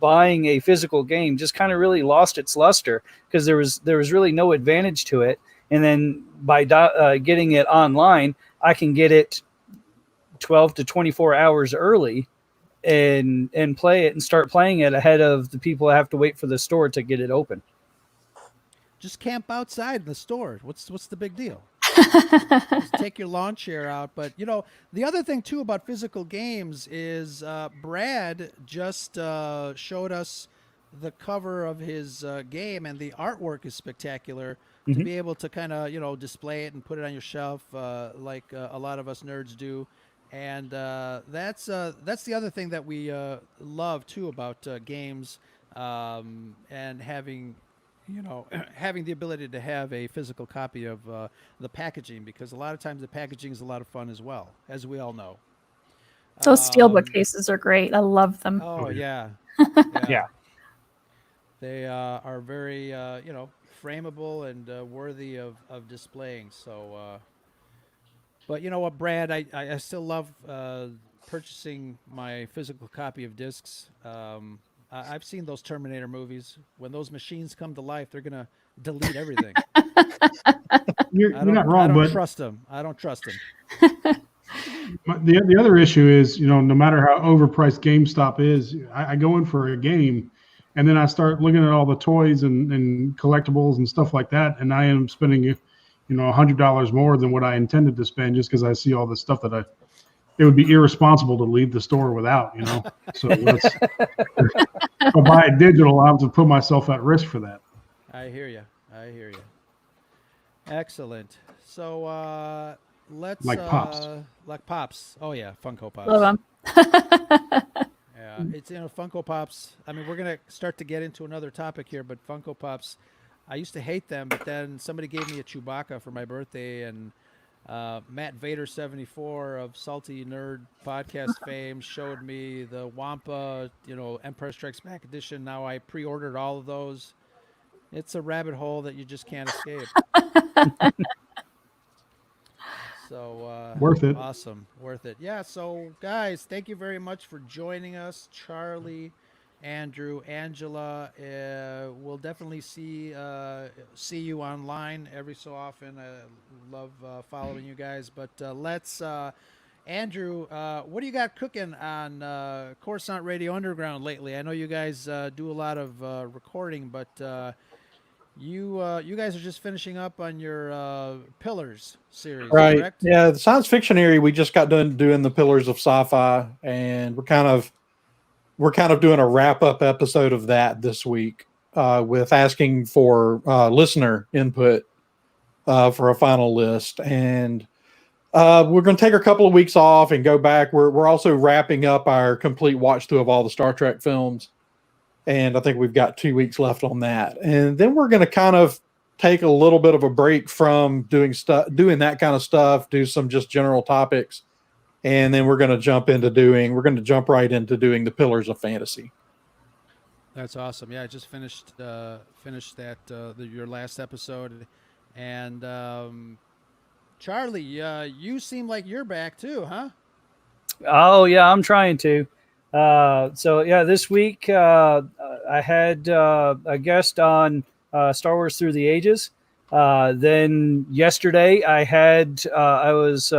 buying a physical game just kind of really lost its luster because there was really no advantage to it. And then by getting it online, I can get it 12 to 24 hours early and play it and start playing it ahead of the people that have to wait for the store to get it open. just camp outside in the store. What's the big deal? Just take your lawn chair out. But the other thing too about physical games is Brad just showed us the cover of his game, and the artwork is spectacular. To be able to kind of display it and put it on your shelf like a lot of us nerds do. And that's the other thing that we love too about games, and having having the ability to have a physical copy of the packaging, because a lot of times the packaging is a lot of fun as well, as we all know. Those steelbook cases are great. I love them. Oh yeah, Yeah. They are very frameable and worthy of displaying. So, but you know what, Brad, I still love purchasing my physical copy of discs. I've seen those Terminator movies. When those machines come to life, they're gonna delete everything. You're not wrong, I don't but trust them. I don't trust them. the other issue is, no matter how overpriced GameStop is, I go in for a game, and then I start looking at all the toys and collectibles and stuff like that, and I end up spending, $100 more than what I intended to spend just because I see all the stuff that it would be irresponsible to leave the store without, So if I buy it digital, I have to put myself at risk for that. I hear you. Excellent. So let's Like Pops. Like Pops. Oh yeah, Funko Pops. Love them. Yeah, it's Funko Pops. I mean, we're gonna start to get into another topic here, but Funko Pops, I used to hate them, but then somebody gave me a Chewbacca for my birthday, and Matt Vader 74 of Salty Nerd podcast fame showed me the Wampa, Empire Strikes Back edition. Now I pre-ordered all of those. It's a rabbit hole that you just can't escape. So Worth it. Awesome, worth it. Yeah. So guys, thank you very much for joining us, Charlie, Andrew, Angela. We'll definitely see you online every so often. I love following you guys. But let's Andrew, what do you got cooking on Coruscant Radio Underground lately? I know you guys do a lot of recording, but you guys are just finishing up on your Pillars series, Right. correct? Yeah, the science fiction area, we just got done doing the Pillars of Sci-Fi, and we're kind of doing a wrap-up episode of that this week, with asking for listener input for a final list. And we're going to take a couple of weeks off and go back. We're also wrapping up our complete watch through of all the Star Trek films. And I think we've got 2 weeks left on that. And then we're going to kind of take a little bit of a break from doing that kind of stuff, do some just general topics. And then we're going to jump right into doing the Pillars of Fantasy. That's awesome. Yeah, I just finished that your last episode, and Charlie, you seem like you're back too, huh? Oh yeah, I'm trying to. So yeah, this week I had a guest on Star Wars Through the Ages. Then yesterday I was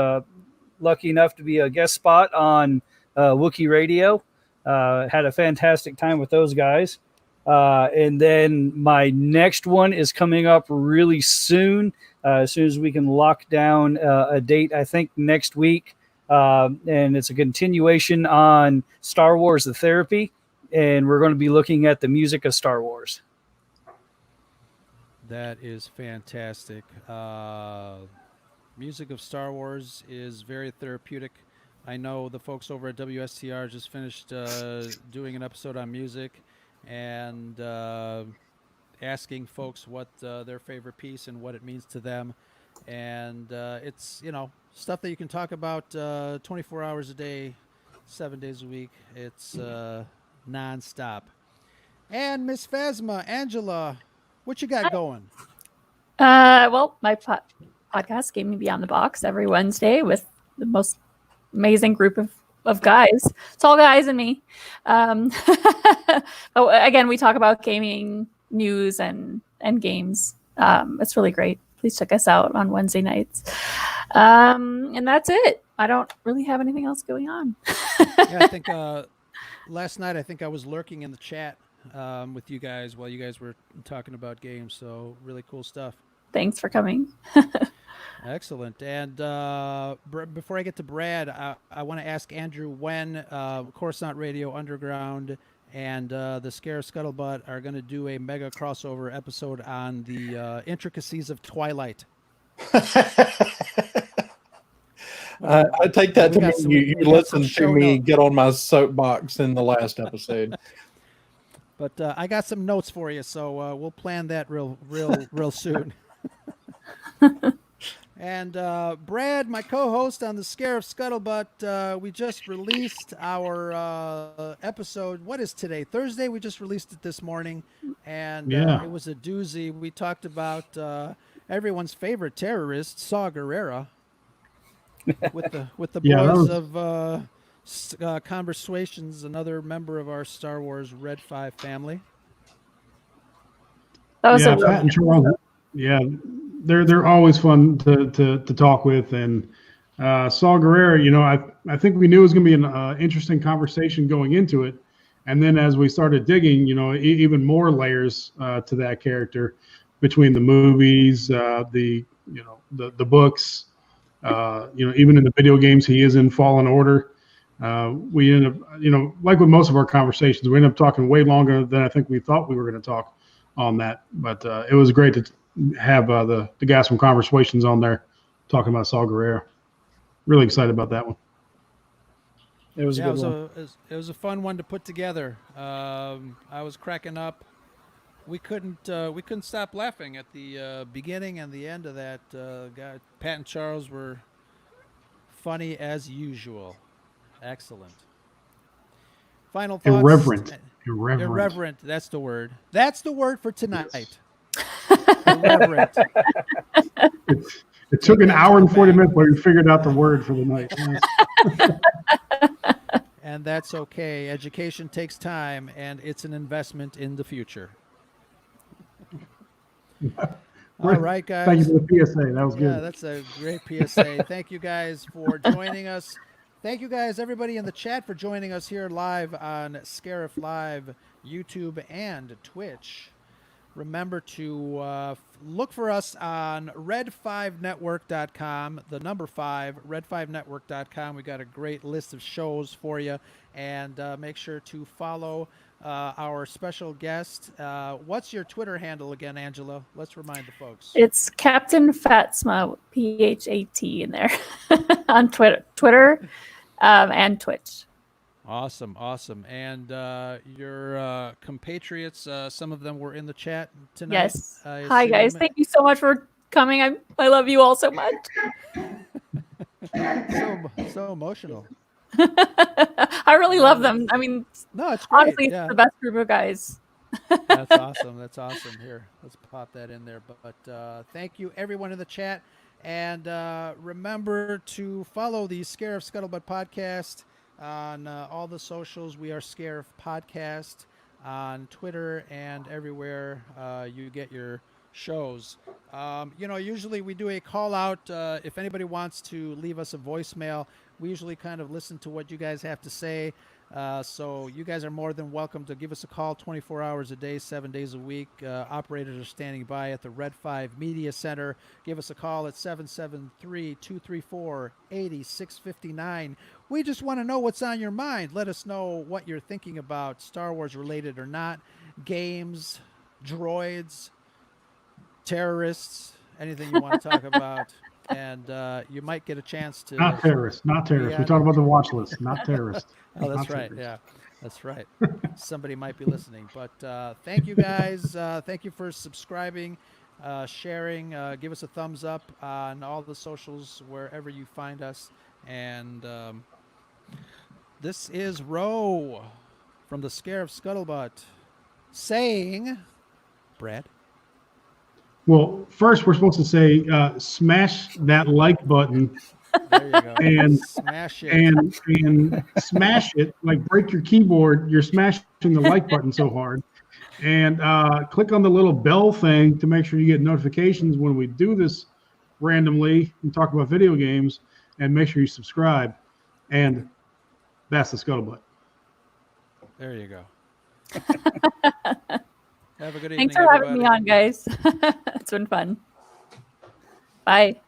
lucky enough to be a guest spot on Wookiee Radio. Had a fantastic time with those guys. And then my next one is coming up really soon. As soon as we can lock down a date, I think next week. And it's a continuation on Star Wars The Therapy. And we're going to be looking at the music of Star Wars. That is fantastic. Music of Star Wars is very therapeutic. I know the folks over at WSTR just finished doing an episode on music and asking folks what their favorite piece and what it means to them. And it's, stuff that you can talk about 24 hours a day, 7 days a week. It's nonstop. And Miss Phasma, Angela, what you got going? Well, my podcast, Gaming Beyond the Box, every Wednesday with the most amazing group of guys. It's all guys and me. But again, we talk about gaming news and games. It's really great. Please check us out on Wednesday nights. And that's it. I don't really have anything else going on. Yeah, I think last night I was lurking in the chat with you guys while you guys were talking about games. So really cool stuff. Thanks for coming. Excellent. And before I get to Brad, I want to ask Andrew when Coruscant Radio Underground and the Scare Scuttlebutt are going to do a mega crossover episode on the intricacies of Twilight. I take that to mean you listened to show me notes. get on my soapbox in the last episode. But I got some notes for you, so we'll plan that real soon. And Brad, my co-host on the Scare of Scuttlebutt, we just released our episode. What is today? Thursday. We just released it this morning, and it was a doozy. We talked about everyone's favorite terrorist, Saw Gerrera, with the boys of Conversations, another member of our Star Wars Red 5 family. That was Pat and Charles. Yeah, they're always fun to talk with. And Saw Gerrera, I think we knew it was going to be an interesting conversation going into it. And then as we started digging, even more layers to that character between the movies, the books, even in the video games, he is in Fallen Order. We end up, like with most of our conversations, we end up talking way longer than I think we thought we were going to talk on that. But it was great to have the guys from Conversations on there talking about Saw Gerrera. Really excited about that one. It was a good one. It was a fun one to put together. I was cracking up. We couldn't stop laughing at the beginning and the end of that. Pat and Charles were funny as usual. Excellent. Final thoughts. Irreverent. That's the word. That's the word for tonight. Irreverent. It took an that hour to and the 40 bank. minutes, but we figured out the word for the night. Yes. And that's okay. Education takes time, and it's an investment in the future. All right, guys. Thank you for the PSA. That was Yeah, good. that's a great PSA. Thank you guys for joining us. Thank you guys, everybody in the chat, for joining us here live on Scarif Live, YouTube, and Twitch. Remember to look for us on red5network.com, the number 5, red5network.com. We got a great list of shows for you. And make sure to follow our special guest. What's your Twitter handle again, Angela? Let's remind the folks. It's Captain Fatsma, PHAT in there on Twitter and Twitch. Awesome, awesome. And your compatriots, some of them were in the chat tonight. Yes. I Hi, guys. assume. Thank you so much for coming. I love you all so much. So emotional. I really love them. I mean, No, it's great. honestly, Yeah. it's the best group of guys. That's awesome. That's awesome. Here, let's pop that in there. But thank you, everyone in the chat. And remember to follow the Scarif Scuttlebutt podcast on all the socials. We are Scarif Podcast on Twitter and everywhere you get your shows. Usually we do a call out. If anybody wants to leave us a voicemail, we usually kind of listen to what you guys have to say. So you guys are more than welcome to give us a call 24 hours a day, 7 days a week. Operators are standing by at the Red 5 Media Center. Give us a call at 773-234-8659. We just want to know what's on your mind. Let us know what you're thinking about, Star Wars related or not, games, droids, terrorists, anything you want to talk about. And you might get a chance to... Not terrorists. Not terrorists. Yeah. We talk about the watch list. Not terrorists. Oh, that's Not right. terrorists. Yeah, that's right. Somebody might be listening. But thank you, guys. Thank you for subscribing, sharing. Give us a thumbs up on all the socials, wherever you find us. And this is Ro from the Scarif Scuttlebutt saying, Brad? Well, first we're supposed to say smash that like button There you go. And- Smash it. and smash it, like break your keyboard. You're smashing the like button so hard. And click on the little bell thing to make sure you get notifications when we do this randomly and talk about video games, and make sure you subscribe. And that's the Scuttlebutt. There you go. Have a good evening, Thanks for having me everybody. on, guys. It's been fun. Bye.